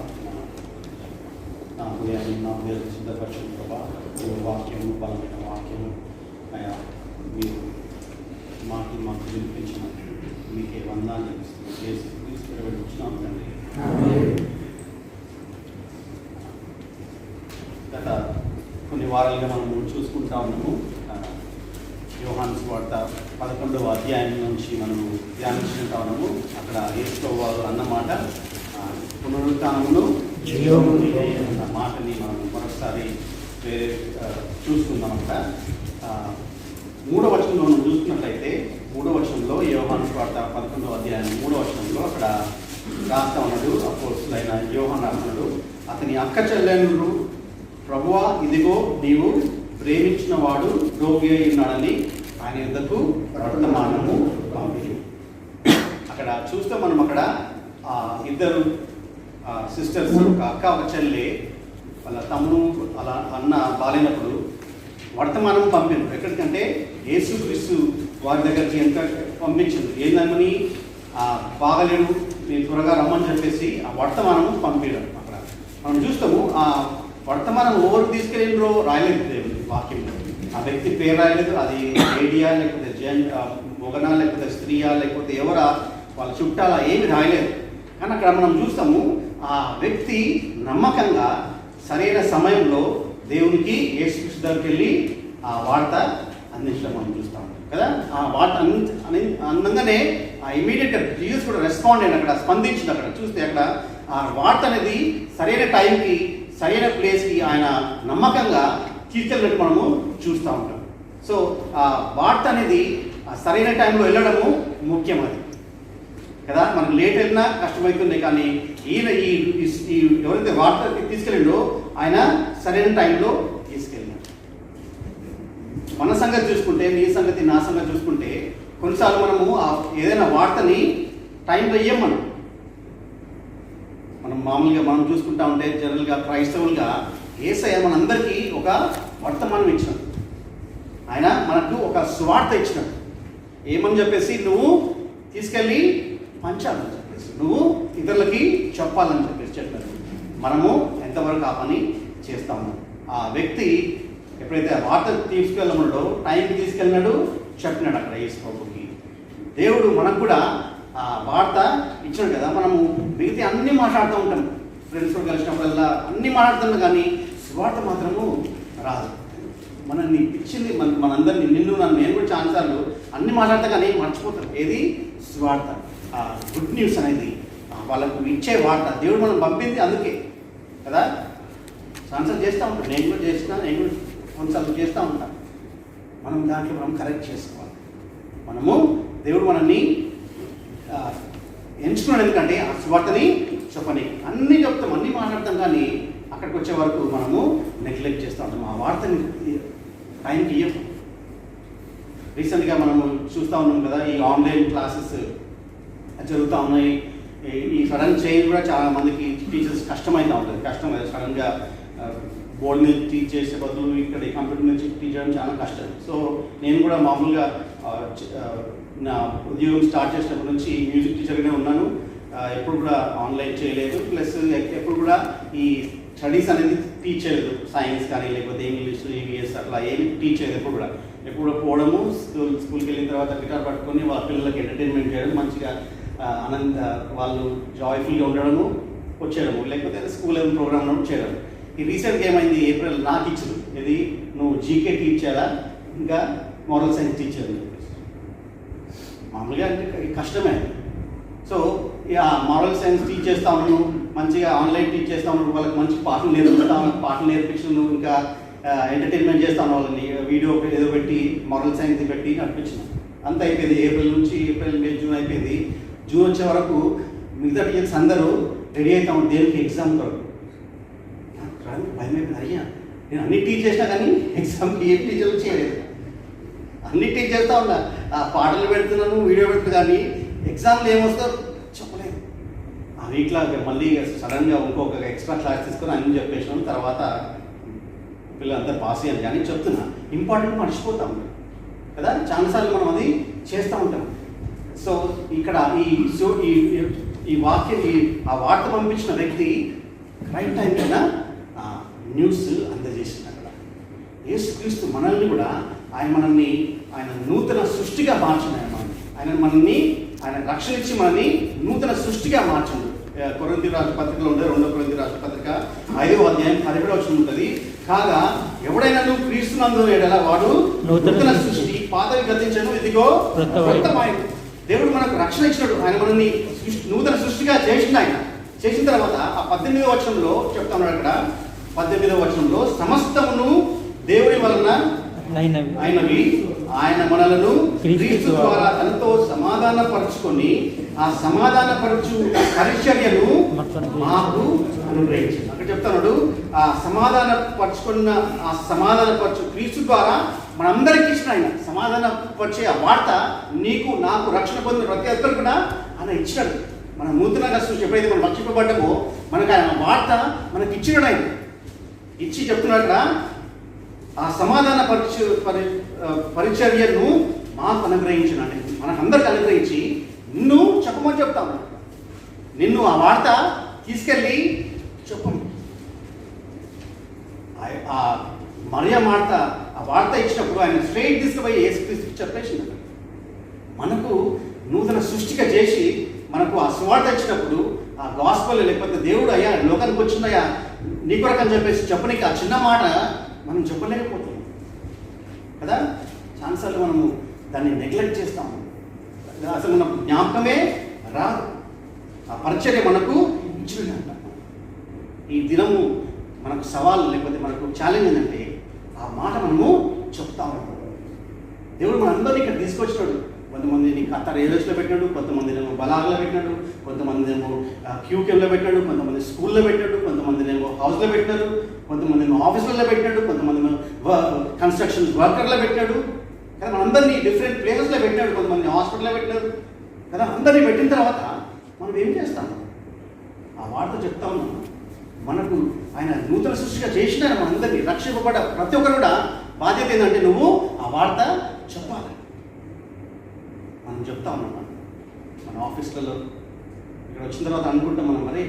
నా హృదయాన్ని నా హృదయాన్ని సిద్ధపరచిన ప్రభావ వాక్యము బలమైన వాక్యము అయా మీరు మాకు వినిపించిన మీకే వందనాలు తీసుకువెళ్ళించున్నాం తండ్రి. గత కొన్ని వారాలుగా మనము చూసుకుంటా ఉన్నాము. యోహాను సువార్త 11వ అధ్యాయం నుంచి మనము ధ్యానించుకుంటా ఉన్నాము. అక్కడ యేసు వారు అన్నమాట పునరుత్థానమును అన్న మాటని మనం మరొకసారి వేరే చూసుకుందాం. అక్కడ 3వ వచనంలో మనం చూసుకున్నట్లయితే 3వ వచనంలో యోహాను సువార్త 11వ అధ్యాయం 3వ వచనంలో అక్కడ రాస్తా ఉన్నాడు. అపోస్తలుడైన యోహాను రాస్తున్నాడు, అతని అక్క చెల్లెలు ప్రభువా ఇదిగో నీవు ప్రేమించిన వాడు రోగి అయి ఉన్నాడని ఆయన యొద్దకు వర్తమానము పంపి. అక్కడ చూస్తే మనం అక్కడ ఇద్దరు సిస్టర్స్, ఒక అక్క ఒక చెల్లె, వాళ్ళ తమ్ముడు అలా అన్న బాలైనప్పుడు వర్తమానం పంపిండు. ఎక్కడికంటే యేసుక్రీస్తు వారి దగ్గరికి ఎంత పంపించింది. ఏందమ్మని బాగలేడు, నేను త్వరగా రమ్మని చెప్పేసి ఆ వర్తమానము పంపించడం. అక్కడ మనం చూస్తాము ఆ వర్తమానం ఎవరు తీసుకెళ్ళిండ్రో రాయలేదు దేవుడు వాక్యంలో. ఆ వ్యక్తి పేరు రాయలేదు. అది లేడియా లేకపోతే మొగనా లేకపోతే స్త్రీయా లేకపోతే ఎవరా వాళ్ళ చుట్టాలా ఏమి రాయలేదు. కానీ అక్కడ మనం చూస్తాము ఆ వ్యక్తి నమ్మకంగా సరైన సమయంలో దేవునికి యేసుక్రీస్తు దగ్గరికి వెళ్ళి ఆ వార్త అందించడం మనం చూస్తాం కదా. ఆ వార్త అందంగానే ఆ ఇమీడియట్గా జీసస్ కూడా రెస్పాండ్ అయిన అక్కడ స్పందించింది. అక్కడ చూస్తే అక్కడ ఆ వార్త అనేది సరైన టైంకి సరైన ప్లేస్కి ఆయన నమ్మకంగా తీసుకెళ్ళినట్టు మనము చూస్తూ ఉంటాం. సో ఆ వార్త అనేది సరైన టైంలో వెళ్ళడము ముఖ్యం అది కదా. మనకు లేట్ వెళ్ళినా కష్టమవుతుంది. కానీ ఈయన ఈ ఎవరైతే వార్త తీసుకెళ్ళిండో ఆయన సరైన టైంలో తీసుకెళ్ళినాడు. మన సంగతి చూసుకుంటే, నీ సంగతి నా సంగతి చూసుకుంటే కొన్నిసార్లు మనము ఏదైనా వార్తని టైంలో ఇయ్యం. మనం మామూలుగా మనం చూసుకుంటా ఉంటే జనరల్గా క్రైస్తవులుగా యేసయ్య మనందరికీ ఒక వర్తమానం ఇచ్చినాడు. ఆయన మనకు ఒక సువార్త ఇచ్చినాడు. ఏమని చెప్పేసి నువ్వు తీసుకెళ్ళి పంచాలని చెప్పేసి, నువ్వు ఇతరులకి చెప్పాలని చెప్పేసి చెప్పారు. మనము ఎంతవరకు ఆ పని చేస్తాము. ఆ వ్యక్తి ఎప్పుడైతే ఆ వార్త తీసుకెళ్ళమన్నాడో టైంకి తీసుకెళ్ళినాడు, చెప్పినాడు అక్కడ యేసు ప్రభుకి. దేవుడు మనకు కూడా ఆ వార్త ఇచ్చాడు కదా. మనము మిగతా అన్నీ మాట్లాడుతూ ఉంటాం, ఫ్రెండ్స్తో కలిసినప్పుడల్లా అన్నీ మాట్లాడుతున్నాం, కానీ సువార్త మాత్రము రాదు. మనల్ని ఇచ్చింది మనందరినీ, నిన్ను నన్ను, నేను కూడా ఛాన్సార్లు అన్నీ మాట్లాడతా కానీ మర్చిపోతాం. ఏది సువార్త, ఆ గుడ్ న్యూస్ అనేది వాళ్ళకు ఇచ్చే వార్త దేవుడు మనం పంపింది అందుకే కదా. ఛాన్సర్ చేస్తూ ఉంటాం, నేను కూడా చేస్తున్నా, నేను కూడా కొన్నిసార్లు చేస్తూ ఉంటాను. మనం దాంట్లో మనం కరెక్ట్ చేసుకోవాలి. మనము దేవుడు మనల్ని ఎంచుకున్నాడు ఎందుకంటే ఆ సువార్తని చెప్పని అన్నీ చెప్తాం, అన్నీ మాట్లాడతాం, కానీ అక్కడికి వచ్చే వరకు మనము నెగ్లెక్ట్ చేస్తూ ఉంటాం. ఆ వార్తని టైంకి ఇయ్యం. రీసెంట్గా మనము చూస్తూ ఉన్నాం కదా, ఈ ఆన్లైన్ క్లాసెస్ జరుగుతూ ఉన్నాయి. ఈ సడన్ చేంజ్ కూడా చాలా మందికి టీచర్స్ కష్టమైతే ఉంటుంది. కష్టమైతే సడన్గా బోర్డు మీద టీచ్ చేసే బదులు ఇక్కడ కంప్యూటర్ నుంచి టీచ్ చేయడం చాలా కష్టం. సో నేను కూడా మామూలుగా నా ఉద్యోగం స్టార్ట్ చేసినప్పటి నుంచి మ్యూజిక్ టీచర్గానే ఉన్నాను. ఎప్పుడు కూడా ఆన్లైన్ చేయలేదు. ప్లస్ ఎప్పుడు కూడా ఈ స్టడీస్ అనేది టీచ్ చేయలేదు. సైన్స్ కానీ లేకపోతే ఇంగ్లీష్, ఈవీఎస్ అట్లా ఏమి టీచ్ చేయలేదు ఎప్పుడు కూడా. ఎప్పుడు పోవడము, స్కూల్కి వెళ్ళిన తర్వాత గిటార్ పట్టుకొని వాళ్ళ పిల్లలకి ఎంటర్టైన్మెంట్ చేయడం, మంచిగా వాళ్ళు జాయ్ఫుల్గా ఉండడము, వచ్చేయడము, లేకపోతే స్కూల్ ప్రోగ్రామ్ చేయడం. ఈ రీసెంట్గా ఏమైంది, ఏప్రిల్ నాకు ఇచ్చారు, ఇది నువ్వు జీకే టీచ్ చేయాలా ఇంకా మోరల్ సైన్స్ టీచ్ చేయాలి. మామూలుగా అంటే కష్టమే. సో ఇక మారల్ సైన్స్ టీచ్ చేస్తా ఉన్నాను, మంచిగా ఆన్లైన్ టీచ్ చేస్తా ఉన్నాను, వాళ్ళకి మంచి పాటలు నేర్పిస్తా ఉన్నాను, పాటలు నేర్పించను, ఇంకా ఎంటర్టైన్మెంట్ చేస్తాను వాళ్ళని, వీడియో ఏదో పెట్టి మారల్ సైన్స్ పెట్టి నడిపించాను. అంత అయిపోయింది. ఏప్రిల్ మే జూన్ అయిపోయింది. జూన్ వచ్చే వరకు మిగతా టీచర్స్ అందరూ రెడీ అవుతాం దేనికి ఎగ్జామ్ కొరకు. భయం అయిపోయింది. అయ్యా నేను అన్ని టీచ్ చేసినా కానీ ఎగ్జామ్కి ఏం టీచర్లు చేయలేదు. అన్ని టీచ్ చేస్తూ ఉన్నా, ఆ పాటలు పెడుతున్నాను, వీడియో పెడుతున్నా, కానీ ఎగ్జామ్లు ఏమొస్తారో చెప్పలేదు. ఆ వీక్లో మళ్ళీ సడన్గా ఇంకొక ఎక్స్ట్రా క్లాస్ తీసుకొని అన్ని చెప్పేసినాను. తర్వాత పిల్లలంతా పాస్ అయ్యాను, కానీ చెప్తున్నా ఇంపార్టెంట్ మర్చిపోతాం కదా, చాలాసార్లు మనం అది చేస్తూ ఉంటాం. సో ఇక్కడ ఈ వాక్యం, ఆ వార్త పంపించిన వ్యక్తి రైట్ టైం కదా న్యూస్ అందజేసింది. అక్కడ యేసుక్రీస్తు మనల్ని కూడా ఆయన నూతన సృష్టిగా మార్చింది. ఆయన రక్షణ ఇచ్చి మనల్ని నూతన సృష్టిగా మార్చింది. కొరింథీ రాసిన పత్రికలో ఉంటుంది, 2 కొరింథీ రాసిన పత్రిక 5వ అధ్యాయం 17వ వచనం ఉంటుంది. కాగా ఎవడైనా నువ్వు క్రీస్తునందు ఎడల వాడు నూతన సృష్టి, పాతవి గతించను, ఇదిగో క్రొత్తమైనది. దేవుడు మనకు రక్షణ ఇచ్చినాడు, ఆయన మనల్ని నూతన సృష్టిగా చేసిండు. ఆయన చేసిన తర్వాత ఆ 18వ వచనంలో చెప్తున్నాడు. అక్కడ 18వ వచనంలో సమస్తమును దేవుని వలన అయినవి, ఆయన మనలను క్రీస్తు ద్వారా తనతో సమాధానపరుచుకొని ఆ సమాధానపరచు పరిచర్యను మాకు అనుగ్రహించింది. అక్కడ చెప్తున్నాడు, ఆ సమాధానపరచు క్రీస్తు ద్వారా మనందరికీ ఇచ్చిన ఆయన సమాధానపరిచే ఆ వార్త నీకు నాకు రక్షణ పొందిన ప్రతి ఒక్కరు కూడా ఆయన ఇచ్చినాడు. మన నూతనంగా ఎప్పుడైతే మనం రక్షింపబడ్డామో మనకు ఆయన వార్త మనకి ఇచ్చినాడు. ఆయన ఇచ్చి చెప్తున్నాడు, ఆ సమాధాన పరిచర్యను మాకు అనుగ్రహించినండి, మనకందరికి అనుగ్రహించి నిన్ను చెప్పమని చెప్తాను. నిన్ను ఆ వార్త తీసుకెళ్ళి చెప్పండి. ఆ మరియ వార్త, ఆ వార్త ఇచ్చినప్పుడు ఆయన స్ట్రైట్ తీసుకుపోయి యేసుక్రీస్తుకి చెప్పేసింది. మనకు నూతన సృష్టిగా చేసి మనకు ఆ సువార్త ఇచ్చినప్పుడు ఆ గాస్పెల్, లేకపోతే దేవుడు అయ్యా లోకానికి వచ్చిందయ్యా నీ కొరకు అని చెప్పేసి చెప్పనికి ఆ చిన్న మాట మనం చెప్పలేకపోతున్నాం కదా. చాలాసార్లు మనము దాన్ని నెగ్లెక్ట్ చేస్తాము, అసలు మనకు జ్ఞాపకమే రాదు. ఆ పరిచర్య మనకు ఇచ్చినట్ట. ఈ దినము మనకు సవాల్, లేకపోతే మనకు ఛాలెంజ్ ఏంటంటే ఆ మాట మనము చెప్తా ఉంటాం. దేవుడు మనందరినీ ఇక్కడ తీసుకొచ్చినాడు. కొంతమందిని ఖత్తర్ ఎయిర్వేస్లో పెట్టాడు, కొంతమందినేమో బలార్లో పెట్టినాడు, కొంతమందినేమో క్యూకెంలో పెట్టాడు, కొంతమంది స్కూల్లో పెట్టాడు, కొంతమందినేమో హౌస్లో పెట్టినాడు, కొంతమందినేమో ఆఫీసులలో పెట్టాడు, కొంతమంది కన్స్ట్రక్షన్ వర్కర్లో పెట్టాడు కదా. మనందరినీ డిఫరెంట్ ప్లేసెస్లో పెట్టాడు, కొంతమంది హాస్పిటల్లో పెట్టాడు కదా. అందరినీ పెట్టిన తర్వాత మనం ఏం చేస్తాం? ఆ వార్త చెప్తా ఉన్నాం. మనకు ఆయన నూతన సృష్టిగా చేసిన మనందరినీ రక్షింపబడ్డ ప్రతి ఒక్కరు కూడా బాధ్యత ఏంటంటే నువ్వు ఆ వార్త చెప్పాలి. మనం చెప్తా ఉన్నాం మన ఆఫీసులలో. ఇక్కడ వచ్చిన తర్వాత అనుకుంటాం మనం, మరి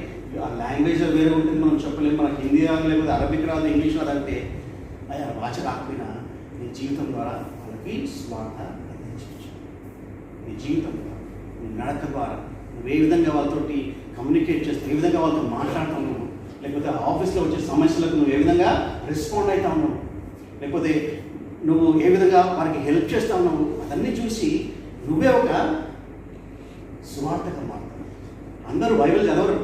ఆ లాంగ్వేజ్ వేరే ఉంటుంది, మనం చెప్పలేము, మనకు హిందీ రాదు, లేకపోతే అరబిక్ రాదు, ఇంగ్లీష్ రాదు అంటే అయ్యా భాష రాకపోయినా నీ జీవితం ద్వారా వాళ్ళకి స్వార్థ అందించవచ్చు. నీ జీవితం ద్వారా, నీ నడక ద్వారా నువ్వు ఏ విధంగా వాళ్ళతోటి కమ్యూనికేట్ చేస్తావు, ఏ విధంగా వాళ్ళతో మాట్లాడుతూ ఉన్నావు, లేకపోతే ఆఫీస్లో వచ్చే సమస్యలకు నువ్వు ఏ విధంగా రెస్పాండ్ అవుతా ఉన్నావు, లేకపోతే నువ్వు ఏ విధంగా వారికి హెల్ప్ చేస్తూ ఉన్నావు, అదన్నీ చూసి నువ్వే ఒక సువార్తగా మారుతావు. అందరూ బైబిల్ చదవరు,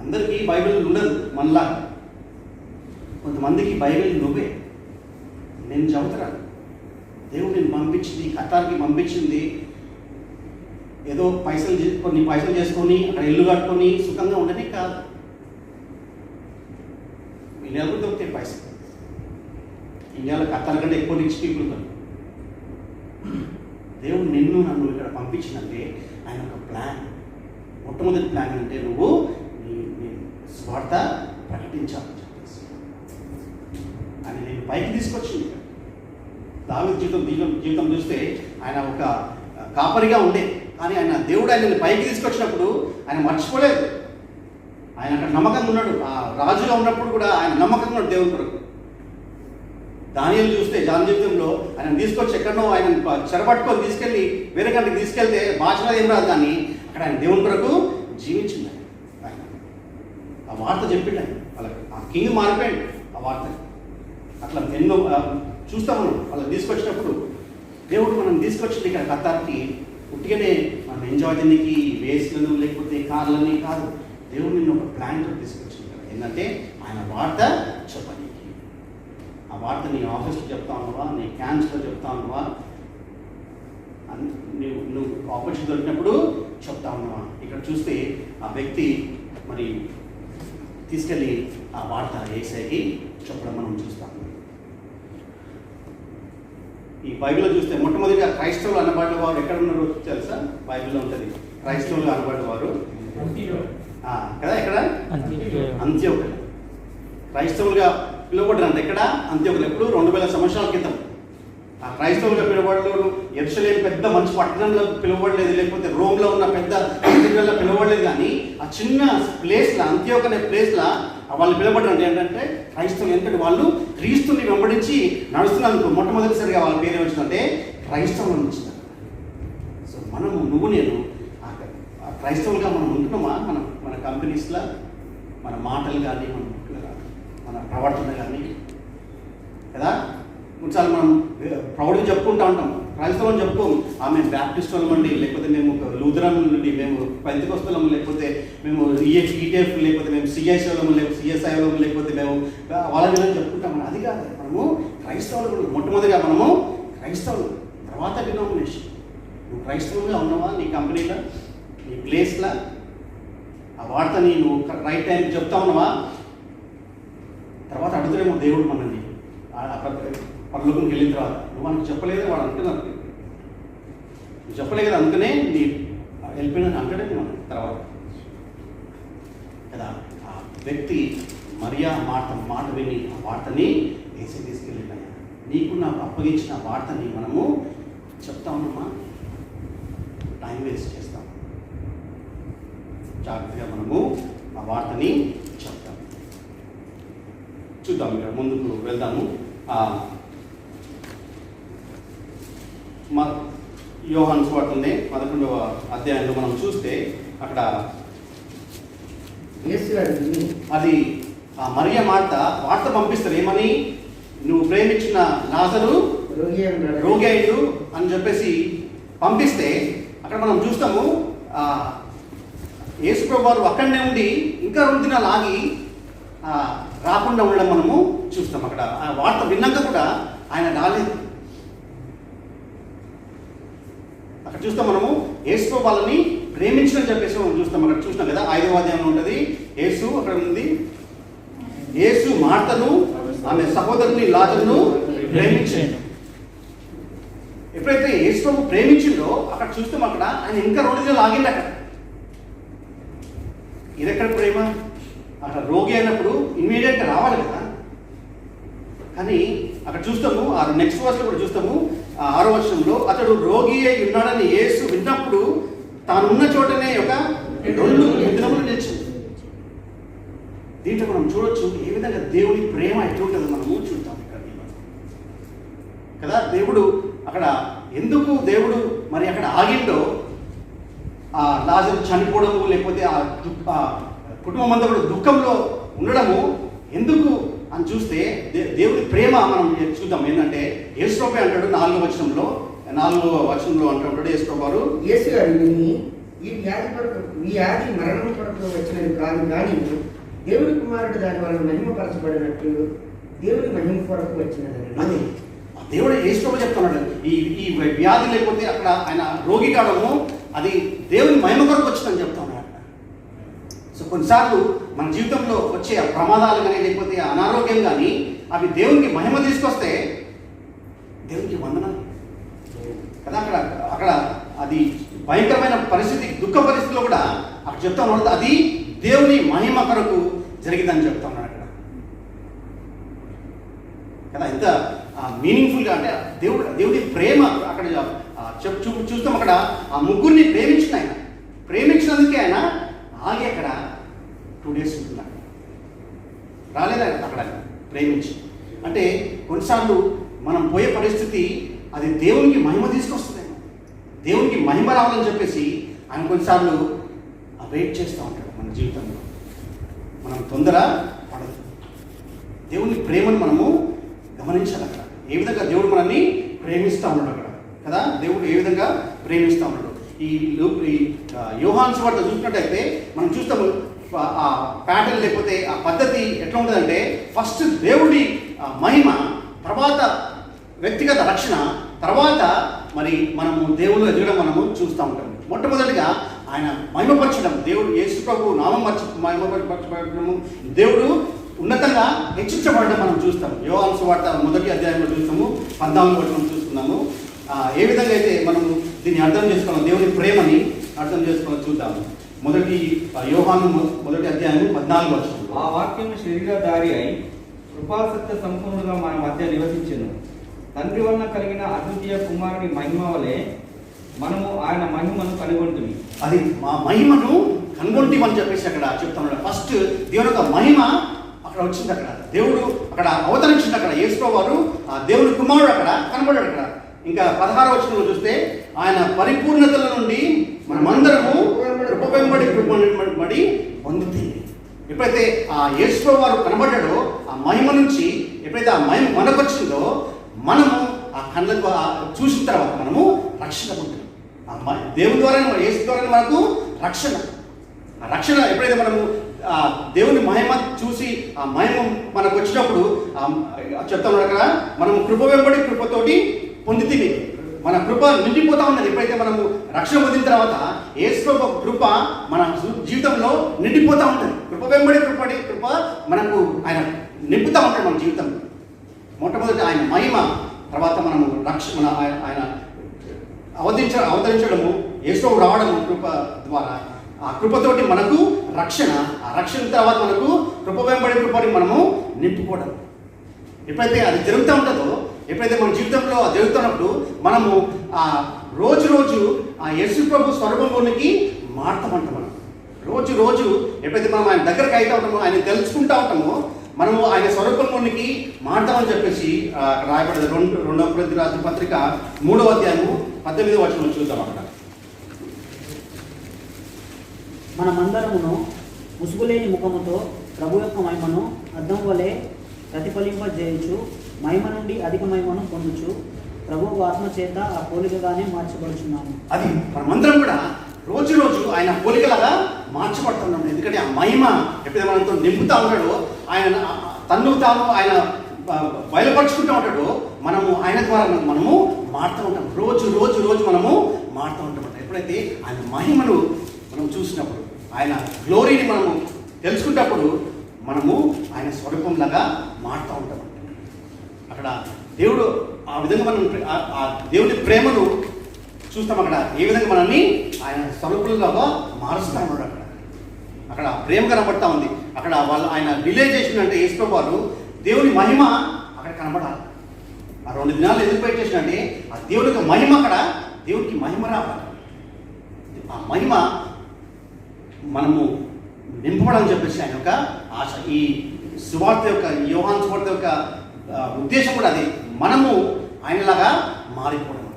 అందరికీ బైబిల్ ఉండదు మనలా. కొంతమందికి బైబిల్ నువ్వే. నేను చదువుతాను, దేవుడు నేను పంపించింది, ఖతార్కి పంపించింది ఏదో కొన్ని పైసలు చేసుకొని అక్కడ ఇల్లు కట్టుకొని సుఖంగా ఉండనే కాదు. ఇండియాలో దొరికితే పైసలు, ఇండియాలో ఖతార్ కంటే ఎక్కువ రిచ్ పీపుల్ కాదు. దేవుడు నన్ను ఇక్కడ పంపించినంటే ఆయన ఒక ప్లాన్. మొట్టమొదటి ప్లాన్ అంటే నువ్వు నీ స్వార్థ ప్రకటించాలని చెప్పేసి ఆయన నేను పైకి తీసుకొచ్చింది. దావీదు జీవితం చూస్తే ఆయన ఒక కాపరిగా ఉండే, కానీ ఆయన దేవుడు ఆయనని పైకి తీసుకొచ్చినప్పుడు ఆయన మర్చిపోలేదు. ఆయన అక్కడ నమ్మకంగా ఉన్నాడు. ఆ రాజుగా ఉన్నప్పుడు కూడా ఆయన నమ్మకంగా ఉన్నాడు దేవుని కొరకు. దానియేలు చూస్తే జాన్ జీవితంలో ఆయన తీసుకొచ్చి ఎక్కడనో ఆయన చెరపట్టుకొని తీసుకెళ్ళి వేరే గంటకి తీసుకెళ్తే భాషలో ఏం రాదు, కానీ అక్కడ ఆయన దేవుని కొరకు జీవించింది ఆయన. ఆ వార్త చెప్పిండు ఆయన వాళ్ళకి. ఆ కింగ్ మారిపోయాడు ఆ వార్త. అట్లా ఎన్నో చూస్తాం మనం. వాళ్ళని తీసుకొచ్చినప్పుడు దేవుడు మనం తీసుకొచ్చింది ఇక్కడ ఖతార్కి ఉట్టిగానే మనం ఎంజాయ్ చేయడానికి వేస్లను లేకపోతే కార్లని కాదు. దేవుడు నిన్ను ఒక ప్లాన్తో తీసుకొచ్చింది కదా. ఏంటంటే ఆయన వార్త చెప్పడానికి. ఆ వార్త నీ ఆఫీస్లో చెప్తా ఉన్నావా, నీ క్యాంప్స్లో చెప్తా ఉన్నావా, నువ్వు ఆపర్చునిటీ దొరికినప్పుడు చెప్తా ఉన్నావా. ఇక్కడ చూస్తే ఆ వ్యక్తి మరి తీసుకెళ్ళి ఆ వార్త యేసయ్యకి చెప్పడం మనం చూస్తాం. ఈ బైబిల్లో చూస్తే మొట్టమొదటిగా క్రైస్తవులు అనబడిన వారు ఎక్కడ ఉన్నారో తెలుసా? బైబిల్లో ఉంటుంది. క్రైస్తవులు అనబడిన వారు కదా, ఎక్కడ? అంత్యోకయ. క్రైస్తవులుగా పిలువబడ్డారంట ఎక్కడ? అంత్యోకయ. ఎప్పుడు? 2000 సంవత్సరాల క్రితం. ఆ క్రైస్తవులుగా పిలువబడ్డారు. యెరూషలేము పెద్ద మంచి పట్టణంలో పిలువబడలేదు, లేకపోతే రోమ్లో ఉన్న పెద్ద సిటీలలో పిలువబడలేదు, కానీ ఆ చిన్న ప్లేస్లో, అంత్యోక అనే ప్లేస్లో వాళ్ళు పిలువబడ్డారు. ఏంటంటే క్రైస్తవులు. ఎందుకంటే వాళ్ళు క్రీస్తుని వెంబడించి నడుస్తున్నందుకు మొట్టమొదటిసారిగా వాళ్ళ పేరు ఏమొచ్చిందంటే క్రైస్తవులు వచ్చింది. సో మనము, నువ్వు నేను క్రైస్తవులుగా మనం ఉంటున్నామా? మన కంపెనీస్లో మన మాటలు కానీ మన ప్రవర్తన కానీ కదా. కొన్నిసార్లు మనం ప్రౌడ్గా చెప్పుకుంటూ ఉంటాం, క్రైస్తవం చెప్పుకోము. మేము బ్యాప్టిస్ట్ వాళ్ళమండి, లేకపోతే మేము లూథరన్ నుండి, మేము పెంతెకొస్తలము, లేకపోతే మేము ఈటీఎఫ్, లేకపోతే మేము సిఐసి వాళ్ళము, లేకపోతే సిఎస్ఐ వాళ్ళము, లేకపోతే మేము వాళ్ళ వీళ్ళని చెప్పుకుంటాం. అది కాదు. మనము క్రైస్తవులు. మొట్టమొదటిగా మనము క్రైస్తవులు, తర్వాత డినామినేషన్. నువ్వు క్రైస్తవులుగా ఉన్నావా? నీ కంపెనీలో, నీ ప్లేస్లో ఆ వార్తని నువ్వు రైట్ టైంకి చెప్తా ఉన్నావా? తర్వాత అడుగుతారేమో దేవుడు మనల్ని పరలోకంకి వెళ్ళిన తర్వాత, నువ్వు మనకు చెప్పలేదే వాడు అంటున్నారు, నువ్వు చెప్పలే కదా, అందుకనే నీ వెళ్ళిపోయిన అంటాడే మనం తర్వాత కదా. ఆ వ్యక్తి మరియా మాట విని ఆ వార్తని వేసి తీసుకెళ్ళిన నీకు నాకు అప్పగించిన వార్తని మనము చెప్తా ఉన్నామా? టైం వేస్ట్ చేస్తాం. జాగ్రత్తగా మనము ఆ వార్తని చెప్తాం. చూద్దాం, ఇక్కడ ముందుకు వెళ్దాము. యోహాను సువార్తనే 11వ అధ్యాయంలో మనం చూస్తే అక్కడ అది ఆ మరియ వార్త పంపిస్తారు. ఏమని? నువ్వు ప్రేమించిన లాజరు రోగి అయ్యిండు అని చెప్పేసి పంపిస్తే అక్కడ మనం చూస్తాము యేసు ప్రభువు వారు అక్కడనే ఉండి ఇంకా 2 దినాలు ఆగి రాకుండా ఉండడం మనము చూస్తాం. అక్కడ ఆ వార్త విన్నాక కూడా ఆయన రాలేదు. అక్కడ చూస్తాం మనము యేసు ప్రభువు వాళ్ళని ప్రేమించని చెప్పేసి మనం చూస్తాం. అక్కడ చూస్తాం కదా, 5వ అధ్యాయంలో ఉంటుంది. యేసు అక్కడ ఉంది, యేసు మార్తను ఆమె సహోదరుని లాజరును ప్రేమించాడు. ఎప్పుడైతే యేసు ప్రభు ప్రేమించిండో అక్కడ చూస్తాం, అక్కడ ఆయన ఇంకా 2 దినాలు ఆగింది. అక్కడ ఇది ఎక్కడ ప్రేమ? అక్కడ రోగి అయినప్పుడు ఇమ్మీడియట్గా రావాలి కదా. కానీ అక్కడ చూస్తాము, నెక్స్ట్ వర్స్లో కూడా చూస్తాము, 6వ వచనంలో అతడు రోగి అయి ఉన్నాడని యేసు విన్నప్పుడు తానున్న చోటనే ఒక 2 దినములు నిలిచింది. దీంట్లో మనం చూడొచ్చు ఏ విధంగా దేవుని ప్రేమ ఎట్లుంటుందో మనము చూద్దాం ఇక్కడ కదా. దేవుడు అక్కడ ఎందుకు దేవుడు మరి అక్కడ ఆగిండో, ఆ లాజరు చనిపోవడము, లేకపోతే ఆ కుటుంబం అంతా కూడా దుఃఖంలో ఉండడము ఎందుకు అని చూస్తే దేవుడి ప్రేమ మనం చూద్దాం. ఏంటంటే యేసు ప్రభు అంటాడు 4వ వచనంలో అంటాడు యేసు ప్రభు వారు, యేసు గారు ఈ వ్యాధి మరణం కొరకు వచ్చినది కాదు, కానీ దేవుడి కుమారుడు దాని వలన మహిమపరచబడినట్లు దేవుడి మహిమ కొరకు వచ్చినది. అది దేవుడు యేసు ప్రభు చెప్తున్నాడు. ఈ వ్యాధి లేకపోతే అక్కడ ఆయన రోగి కావడము అది దేవుని మహిమ కొరకు వచ్చిందని చెప్తున్నాడు. సో కొన్నిసార్లు మన జీవితంలో వచ్చే ప్రమాదాలు కానీ లేకపోతే అనారోగ్యం కానీ అవి దేవునికి మహిమ తీసుకొస్తే దేవునికి వందనాలు కదా. అక్కడ అది భయంకరమైన పరిస్థితి, దుఃఖ పరిస్థితిలో కూడా అక్కడ చెప్తా ఉన్నాడు అది దేవుని మహిమ కొరకు జరిగిందని చెప్తా ఉన్నాడు అక్కడ కదా. ఎంత మీనింగ్ఫుల్గా అంటే దేవుడి ప్రేమ అక్కడ చూస్తాం. అక్కడ ఆ ముగ్గురిని ప్రేమించిన ఆయన, ప్రేమించినందుకే ఆయన ఆగి అక్కడ 2 days ఉంటున్నాడు. రాలేదు ఆయన అక్కడ ప్రేమించి. అంటే కొన్నిసార్లు అది దేవునికి మహిమ తీసుకొస్తుందేమో, దేవునికి మహిమ రావాలని చెప్పేసి ఆయన కొన్నిసార్లు వెయిట్ చేస్తూ ఉంటాడు మన జీవితంలో. మనం తొందర పడదు. దేవుని ప్రేమను మనము గమనించాలి. అక్కడ ఏ విధంగా దేవుడు మనల్ని ప్రేమిస్తూ ఉన్నాడు అక్కడ కదా, దేవుడు ఏ విధంగా ప్రేమిస్తూ ఉన్నాడు. ఈ యోహాను సువార్త చూసినట్టయితే మనం చూస్తాము ఆ ప్యాటర్న్ లేకపోతే ఆ పద్ధతి ఎట్లా ఉంటుందంటే, ఫస్ట్ దేవుడి మహిమ, తర్వాత వ్యక్తిగత రక్షణ, తర్వాత మరి మనము దేవుడు ఎదగడం మనము చూస్తూ ఉంటాము. మొట్టమొదటిగా ఆయన మహిమపరచడం, దేవుడు యేసు ప్రభు నామం మహిమపరచబడము, దేవుడు ఉన్నతంగా హెచ్చించబడడం మనం చూస్తాము. యోహాను సువార్త 1వ అధ్యాయంలో చూస్తాము, 14వ వచనం చూస్తున్నాము. ఏ విధంగా అయితే మనము దీన్ని అర్థం చేసుకున్నాం, దేవుని ప్రేమని అర్థం చేసుకుని చూద్దాము. యోహాను 1వ అధ్యాయం 14వ వచనం. ఆ వాక్యం శరీరధారి అయి కృపాసత్య సంపూర్ణంగా మన మధ్య నివసించెను. తండ్రి వలన కలిగిన అద్వితీయ కుమారుని మహిమ వలె మనము ఆయన మహిమను కనుగొంటుంది. అది మా మహిమను కనుగొంటిమని చెప్పేసి అక్కడ చెప్తున్నాడు. ఫస్ట్ దేవుని యొక్క మహిమ అక్కడ వచ్చింది. అక్కడ దేవుడు అక్కడ అవతరించింది. అక్కడ యేసు వారు ఆ దేవుని కుమారుడు అక్కడ కనబడాడు. అక్కడ ఇంకా 16వ వచనంలో చూస్తే ఆయన పరిపూర్ణతల నుండి మనమందరము కృపబడి పొందుతుంది. ఎప్పుడైతే ఆ యేసు వారు కనబడ్డాడో, ఆ మహిమ నుంచి ఎప్పుడైతే ఆ మహిమ మనకు వచ్చిందో, మనము ఆ కళ్ళకు చూసిన తర్వాత మనము రక్షణ పొందుతాం. దేవుని ద్వారా, యేసు ద్వారా మనకు రక్షణ. ఆ రక్షణ ఎప్పుడైతే మనము ఆ దేవుని మహిమ చూసి ఆ మహిమ మనకు వచ్చినప్పుడు చెప్తాను అక్కడ, మనము కృప వెంబడి కృపతోటి పొందితివి. మన కృప నిండిపోతా ఉన్నది. ఎప్పుడైతే మనము రక్షణ పొందిన తర్వాత యేసు కృప మన జీవితంలో నిండిపోతూ ఉంటుంది. కృప వెంబడి కృప మనకు ఆయన నింపుతూ ఉంటాడు మన జీవితంలో. మొట్టమొదటి ఆయన మహిమ, తర్వాత మనము రక్షణ ఆయన అవతరించడము, యేసు రావడము కృప ద్వారా, ఆ కృపతోటి మనకు రక్షణ, ఆ రక్షణ తర్వాత మనకు కృప వెంబడి కృపని మనము నింపుకోవడం. ఎప్పుడైతే అది జరుగుతూ ఉంటుందో, ఎప్పుడైతే మన జీవితంలో అది జరుగుతున్నప్పుడు మనము ఆ రోజు ఆ యేసు ప్రభు స్వరూపంలోనికి మారుతామంటాం. మనం రోజు ఎప్పుడైతే మనం ఆయన దగ్గరకు అయితే ఉంటామో, ఆయన తెలుసుకుంటూ ఉంటామో, మనము ఆయన స్వరూపంలోనికి మారుతామని చెప్పేసి రాయబడేది. 2వ కొరింథీయులకు రాసిన పత్రిక 3వ అధ్యాయము 18వ వచనం చూద్దాం. అక్కడ మనమందరమును ముసుగులేని ముఖముతో ప్రభు యొక్క మహిమను అద్దం వలె ప్రతిఫలింపజేయచ్చు, మహిమ నుండి అధిక మహిమను పొందుచు ప్రభు ఆత్మ చేత ఆ పోలికగానే మార్చబడుచున్నాము. అది మనమందరం కూడా రోజు ఆయన పోలికలాగా మార్చబడుతున్నాము. ఎందుకంటే ఆ మహిమ ఎప్పుడైతే మనతో నింపుతూ ఉంటాడో, ఆయన తన్ను తాను ఆయన బయలుపరుచుకుంటూ ఉంటాడో, మనము ఆయన ద్వారా మనము మారుతూ ఉంటాం. రోజు మనము మారుతూ ఉంటాం. ఎప్పుడైతే ఆయన మహిమను మనం చూసినప్పుడు, ఆయన గ్లోరీని మనము తెలుసుకున్నప్పుడు, మనము ఆయన స్వరూపంలాగా మారుతూ ఉంటాం. అక్కడ దేవుడు ఆ విధంగా మనం ఆ దేవుని ప్రేమను చూస్తాం. అక్కడ ఏ విధంగా మనల్ని ఆయన స్వరూపంలాగా మారుస్తూ ఉన్నాడు. అక్కడ ప్రేమ కనబడతా ఉంది. అక్కడ వాళ్ళు ఆయన రిలైజేషన్ అంటే యేసు వారు దేవుని మహిమ అక్కడ కనబడాలి. ఆ 2 దినాలు ఎందుకు వెయిట్ చేసినంటే, ఆ దేవుని యొక్క మహిమ, అక్కడ దేవునికి మహిమ రావాలి. ఆ మహిమ మనము నింపబడాలని చెప్పేసి ఆయన యొక్క ఆశ. ఈ సువార్త యొక్క, యోహాను సువార్త యొక్క ఉద్దేశం కూడా అది. మనము ఆయనలాగా మారిపోవడం,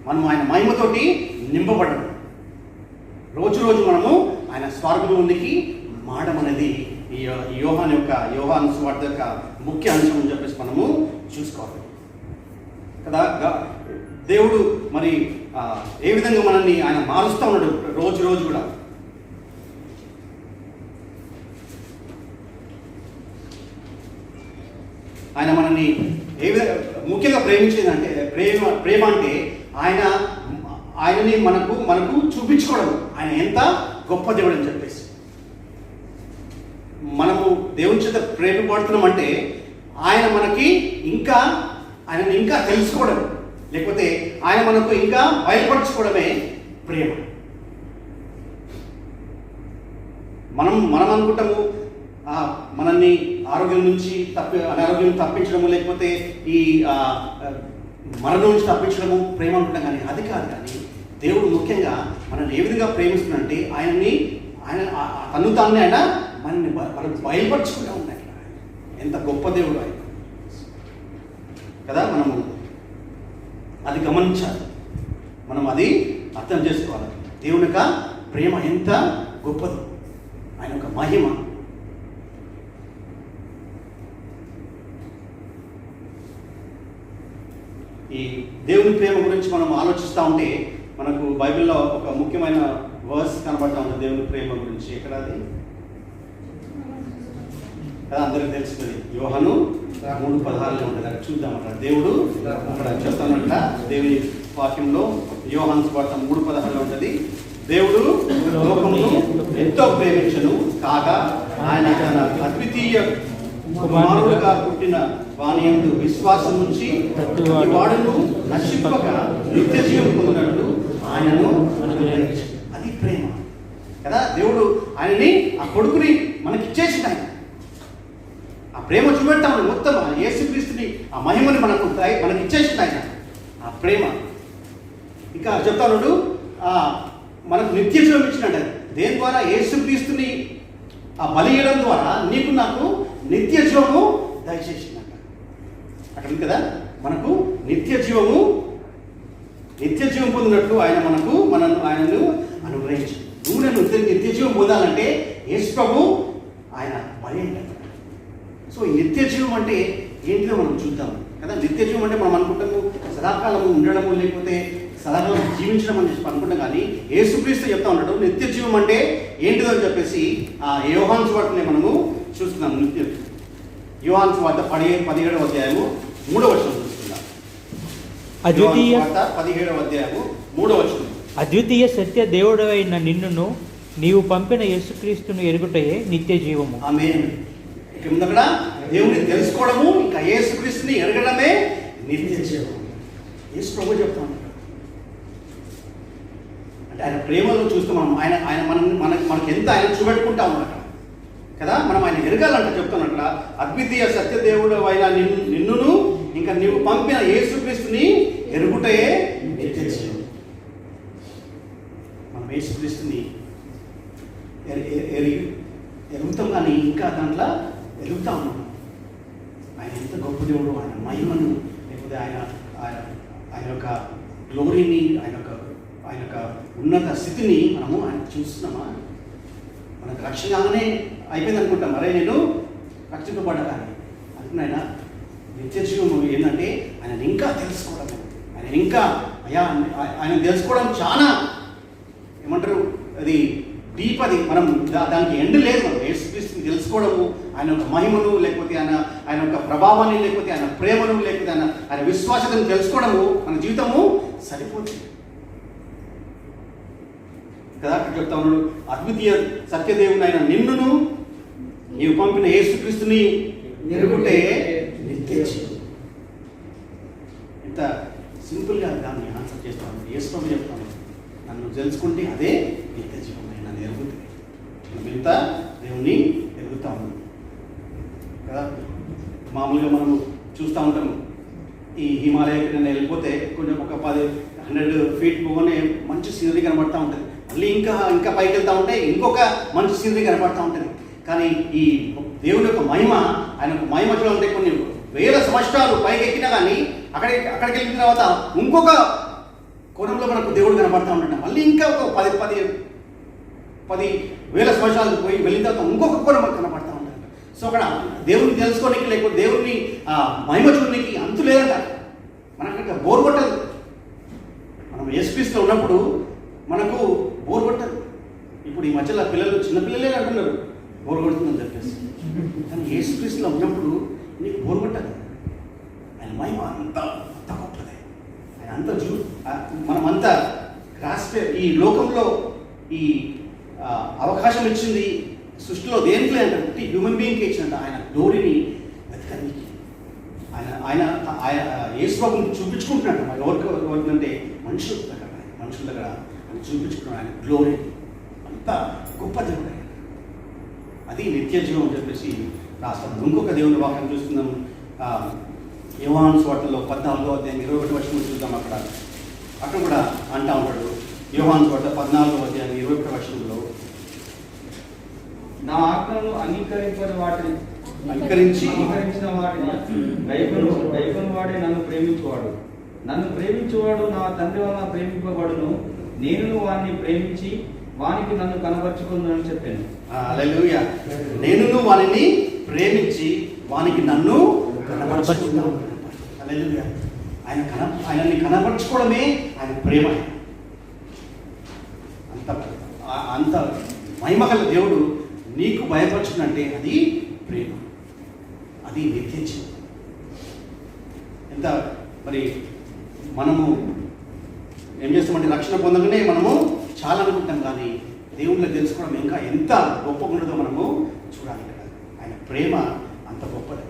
మనము ఆయన మహిమతోటి నింపబడడం, రోజు మనము ఆయన స్వర్గంలోనికి మారడం అనేది ఈ యోహాను సువార్త యొక్క ముఖ్య అంశం అని చెప్పేసి మనము చూసుకోవాలి కదా. దేవుడు మరి ఏ విధంగా మనల్ని ఆయన మారుస్తూ ఉన్నాడు రోజు కూడా. ఆయన మనల్ని ఏ విధంగా ముఖ్యంగా ప్రేమించేది అంటే, ప్రేమ అంటే ఆయనని మనకు చూపించుకోవడం. ఆయన ఎంత గొప్ప దేవుడు అని చెప్పేసి మనము దేవుని చేత ప్రేమపడుతున్నామంటే, ఆయనని ఇంకా తెలుసుకోవడం, లేకపోతే ఆయన మనకు ఇంకా బయలుపరచుకోవడమే ప్రేమ. మనం అనుకుంటాము మనల్ని ఆరోగ్యం నుంచి అనారోగ్యం తప్పించడము, లేకపోతే ఈ మరణం నుంచి తప్పించడము ప్రేమ అనుకుంటాం. కానీ అది కాదు. కానీ దేవుడు ముఖ్యంగా మనల్ని ఏ విధంగా ప్రేమిస్తున్నాడంటే, ఆయన తను తాన్ని ఆయన మనల్ని బయలుపరచుకుంటూ ఉన్నాయి. ఎంత గొప్ప దేవుడు ఆయన కదా. మనము అది గమనించాలి, మనం అది అర్థం చేసుకోవాలి. దేవుని యొక్క ప్రేమ ఎంత గొప్పది, ఆయన యొక్క మహిమ. ఈ దేవుని ప్రేమ గురించి మనం ఆలోచిస్తూ ఉంటే మనకు బైబిల్లో ఒక ముఖ్యమైన వర్స్ కనబడతా ఉంటుంది దేవుని ప్రేమ గురించి. ఎక్కడ అది కదా అందరికీ తెలుస్తుంది, యోహాను 3:16 ఉంటుంది. అక్కడ చూద్దాం. అక్కడ దేవుడు అక్కడ చెప్తానంట, దేవుని వాక్యంలో యోహాను సువార్త 3:16 ఉంటుంది. దేవుడు లోకమును ఎంతో ప్రేమించను కాగా ఆయన తన అద్వితీయ కుమారుడుగా పుట్టిన వాని యందు విశ్వాసం నుంచి వాడును నశింపక నిత్య జీవం పొందినట్లు ఆయనను అనుగ్రహించాడు. అది ప్రేమ కదా. దేవుడు ఆయనని, ఆ కొడుకుని మనకిచ్చేసింది. ఆయన ఆ ప్రేమ చూపెడతామని మొత్తం యేసుక్రీస్తుని, ఆ మహిమని మనకిచ్చేసింది ఆయన, ఆ ప్రేమ. ఇంకా చెప్తాను, మనకు నిత్య జీవం ఇచ్చినట్టు. దేని ద్వారా? యేసుక్రీస్తుని ఆ బలి ఇవ్వడం ద్వారా నీకు నాకు నిత్య జీవము దయచేసిందంట. అక్కడ ఉంది కదా, మనకు నిత్య జీవం పొందినట్లు ఆయన ఆయనను అనుగ్రహించాడు. నువ్వు నేను నిత్య జీవం పొందాలంటే యేసు ప్రభు ఆయన బలి అయ్యాడు. సో ఈ నిత్య జీవం అంటే ఏంటిదో మనం చూద్దాం కదా. నిత్య జీవం అంటే మనం అనుకుంటాము సదాకాలము ఉండడము, లేకపోతే సదాకాలం జీవించడం అని అనుకుంటాం. కానీ యేసుక్రీస్తు చెప్తా ఉంటాడు నిత్య జీవం అంటే ఏంటిదో అని చెప్పేసి ఆ యోహాను సువార్తని మనము చూస్తున్నాం. యోహాను సువార్త 17వ అధ్యాయము 3వ వచనం చూస్తున్నాం. 17వ అధ్యాయము 3వ వచనం. అద్వితీయ సత్య దేవుడైన నిన్నును నీవు పంపిన యేసుక్రీస్తును ఎరుగుటయే నిత్య జీవము. ఆమేన్. ఇక్కడ దేవుని తెలుసుకోవడము, ఇంకా యేసుక్రీస్తుని ఎరగడమే నిత్య జీవం. యేసు ప్రభు చెప్తా ఉంటాడు. అంటే ఆయన ప్రేమలో చూస్తూ ఆయన మనకి ఎంత ఆయన చూపెట్టుకుంటా ఉన్నాడు కదా. మనం ఆయన ఎరగాలంట చెప్తానట్ల. అద్వితీయ సత్యదేవుడు అయిన నిన్నును ఇంకా నీవు పంపిన యేసుక్రీస్తుని ఎరుగుటయే నిత్య జీవం. మనం యేసుక్రీస్తుని ఎరుగుతాం, కానీ ఇంకా దాంట్లో ఎరుగుతా ఉన్నాం. ఆయన ఎంత గొప్ప దేవుడు, ఆయన మహిమను, లేకపోతే ఆయన యొక్క గ్లోరీని, ఆయన యొక్క ఉన్నత స్థితిని మనము ఆయన చూస్తున్నామా? మనకు రక్షణగానే అయిపోయింది అనుకుంటాం. మరే నేను రక్షింపబడ్డా కానీ అనుకున్న ఆయన నిత్య జీవం ఏంటంటే ఆయన ఇంకా తెలుసుకోవడం, ఆయన ఇంకా ఆయన తెలుసుకోవడం చాలా ఏమంటారు, అది డీప్. అది మనం దానికి ఎండ్ లేదు. మనం యేసుక్రీస్తుని తెలుసుకోవడము, ఆయన యొక్క మహిమను, లేకపోతే ఆయన యొక్క ప్రభావాన్ని, లేకపోతే ఆయన ప్రేమను, లేకపోతే ఆయన విశ్వాసతను తెలుసుకోవడము మన జీవితము సరిపోతుంది కదా. అక్కడ చెప్తా ఉన్నాడు, అద్వితీయ సత్యదేవుని అయిన నిన్నును నీవు పంపిన యేసుక్రీస్తుని ఎరుగుటే నిత్య జీవం. ఎంత సింపుల్గా దాన్ని ఆన్సర్ చేస్తాను. యేసు ప్రభు చెప్తాను, నన్ను తెలుసుకుంటే అదే నిత్య జీవం. నన్ను ఎరుగుతుంది, మిగతా దేవుణ్ణి ఎరుగుతాము కదా. మామూలుగా మనం చూస్తూ ఉంటాము, ఈ హిమాలయకి నేను వెళ్ళిపోతే కొంచెం ఒక 100 ఫీట్ పోగానే మంచి సీనరీ కనబడుతూ ఉంటుంది. మళ్ళీ ఇంకా పైకి వెళ్తూ ఉంటే ఇంకొక మంచి సీనరీ కనబడుతూ ఉంటుంది. కానీ ఈ దేవుని యొక్క మహిమ, ఆయన యొక్క మహిమ చూడాలంటే కొన్ని వేల సంవత్సరాలు పైకి ఎక్కినా కానీ అక్కడికి వెళ్ళిన తర్వాత ఇంకొక కోణంలో మనకు దేవుడు కనబడుతూ ఉంటాడు. మళ్ళీ ఇంకా ఒక 10,000 సంవత్సరాలు పోయి వెళ్ళిన తర్వాత ఇంకొక కోణం మనకు కనబడుతూ ఉంటాడు. సో అక్కడ దేవుని తెలుసుకోనికి, లేకపోతే దేవుని మహిమ చూడడానికి అంతు లేదంట. మనకు బోర్ కొట్టదు. మనం యేసుక్రీస్తులో ఉన్నప్పుడు మనకు బోర్ కొట్టదు. ఇప్పుడు ఈ మధ్యలో చిన్నపిల్లలే అంటున్నారు బోర్ కొడుతుందని చెప్పేసి. కానీ యేసుక్రీస్తులో ఉన్నప్పుడు నీకు బోర్ కొట్టదు. ఆయన మహిమ అంత గొప్పదే. ఆయన అంత మనమంతా రాష్ట్ర ఈ లోకంలో ఈ అవకాశం ఇచ్చింది సృష్టిలో దేనికి అంటే హ్యూమన్ బీయింగ్కి ఇచ్చినట్టు ఆయన గ్లోరీని వెతకడానికి. ఆయన యేసు ప్రభువుని చూపించుకుంటున్నాడు. ఎవరికంటే మనుషుల దగ్గర ఆయన చూపించుకున్నాడు ఆయన గ్లోరీ. అంత గొప్ప దేవుడు. అది నిత్య జీవం అని చెప్పేసి రాస్తాను. ఇంకొక దేవుని వాక్యం చూస్తున్నాం. యోహాను సువార్తలో 14వ అధ్యాయం 21వ వచనం చూద్దాం. అక్కడ కూడా అంటా ఉంటాడు. యోహాను సువార్త 14వ అధ్యాయం 21వ వచనంలో, నా ఆజ్ఞలను అంగీకరించిన వాటిని అంగీకరించిన వాటిని దైవం వాడే నన్ను ప్రేమించువాడు. నన్ను ప్రేమించువాడు నా తండ్రి వలన ప్రేమింపబడును, నేను వారిని ప్రేమించి వానికి నన్ను కనబరుచుకుందని చెప్పాను. హల్లెలూయా. నేను వారిని ప్రేమించి వానికి నన్ను కనబరుచుకున్నాను. హల్లెలూయా. ఆయనని కనబరుచుకోవడమే ఆయన ప్రేమ. అంత మహిమగల దేవుడు నీకు భయపరచునంటే అది ప్రేమ, అది నిత్య జీవం. ఎంత మరి మనము ఏం చేస్తామంటే రక్షణ పొందగానే మనము చాలా అనుకుంటాం, కానీ దేవుళ్ళని తెలుసుకోవడం ఇంకా ఎంత గొప్పగా ఉండదో మనము చూడాలి కదా. ఆయన ప్రేమ అంత గొప్పది.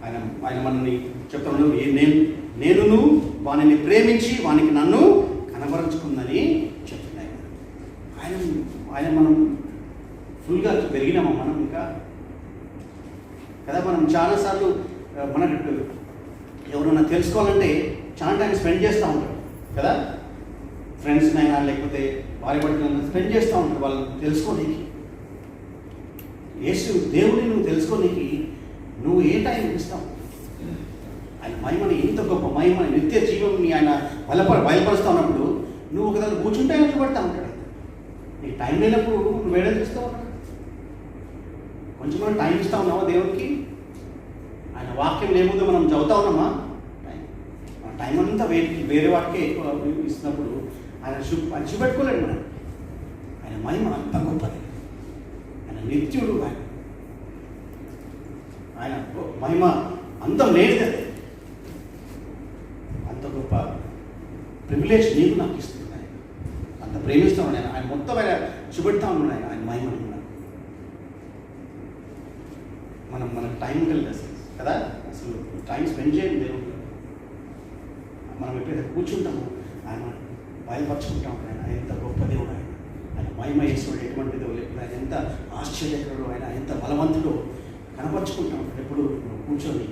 ఆయన మనల్ని చెప్తాను, నేను వానిని ప్రేమించి వానికి నన్ను కనబరుచుకుందని చెప్తున్నాయి. ఆయన మనం ఫుల్గా పెరిగినామా మనం ఇంకా కదా. మనం చాలాసార్లు మనకు ఎవరన్నా తెలుసుకోవాలంటే చాలా టైం స్పెండ్ చేస్తూ ఉంటారు కదా. ఫ్రెండ్స్నైనా లేకపోతే భార్య భర్తలైనా స్పెండ్ చేస్తూ ఉంటారు వాళ్ళు తెలుసుకోనికి. యేసు దేవుడిని నువ్వు తెలుసుకోనికి నువ్వు ఏ టైం ఇస్తావు? ఆయన మహిమని, ఇంత గొప్ప మహిమని, నిత్య జీవంని ఆయన బయలుపరుస్తూ ఉన్నప్పుడు నువ్వు ఒక దగ్గర కూర్చుంటే ఆయన చూపెడతా ఉంటాడు. నీకు టైం లేనప్పుడు నువ్వు వేరే చూస్తూ ఉంటాడు. కొంచెం మనం టైం ఇస్తా ఉన్నావా దేవుడికి? ఆయన వాక్యం ఏముందో మనం చదువుతా ఉన్నామా? మన టైం అంతా వేరే వాటికే ఎక్కువ ఇస్తున్నప్పుడు ఆయన చూపెట్టుకోలేడు మనం. ఆయన మహిమ అంత గొప్పది. ఆయన నిత్యుడు. ఆయన మహిమ అంతం లేనిది. అంత గొప్ప ప్రివిలేజ్ నీకు నాకు ఇస్తుంది. అంత ప్రేమిస్తూ ఉన్నాను. ఆయన మొత్తం ఆయన చూపెడతా ఉన్నాడు ఆయన మహిమను. మనకు టైం కలిగి కదా, అసలు టైం స్పెండ్ చేయండి దేవుడు. మనం ఎప్పుడైతే కూర్చుంటామో ఆయన బయలుపరుచుకుంటాం. ఆయన ఎంత గొప్ప దేవుడు. ఆయన మహిమ ఈశ్వరుడు ఎటువంటి దేవుడు, ఆయన ఎంత ఆశ్చర్యకరుడు, ఆయన ఎంత బలవంతుడో కనపరుచుకుంటాం. ఎప్పుడు కూర్చొని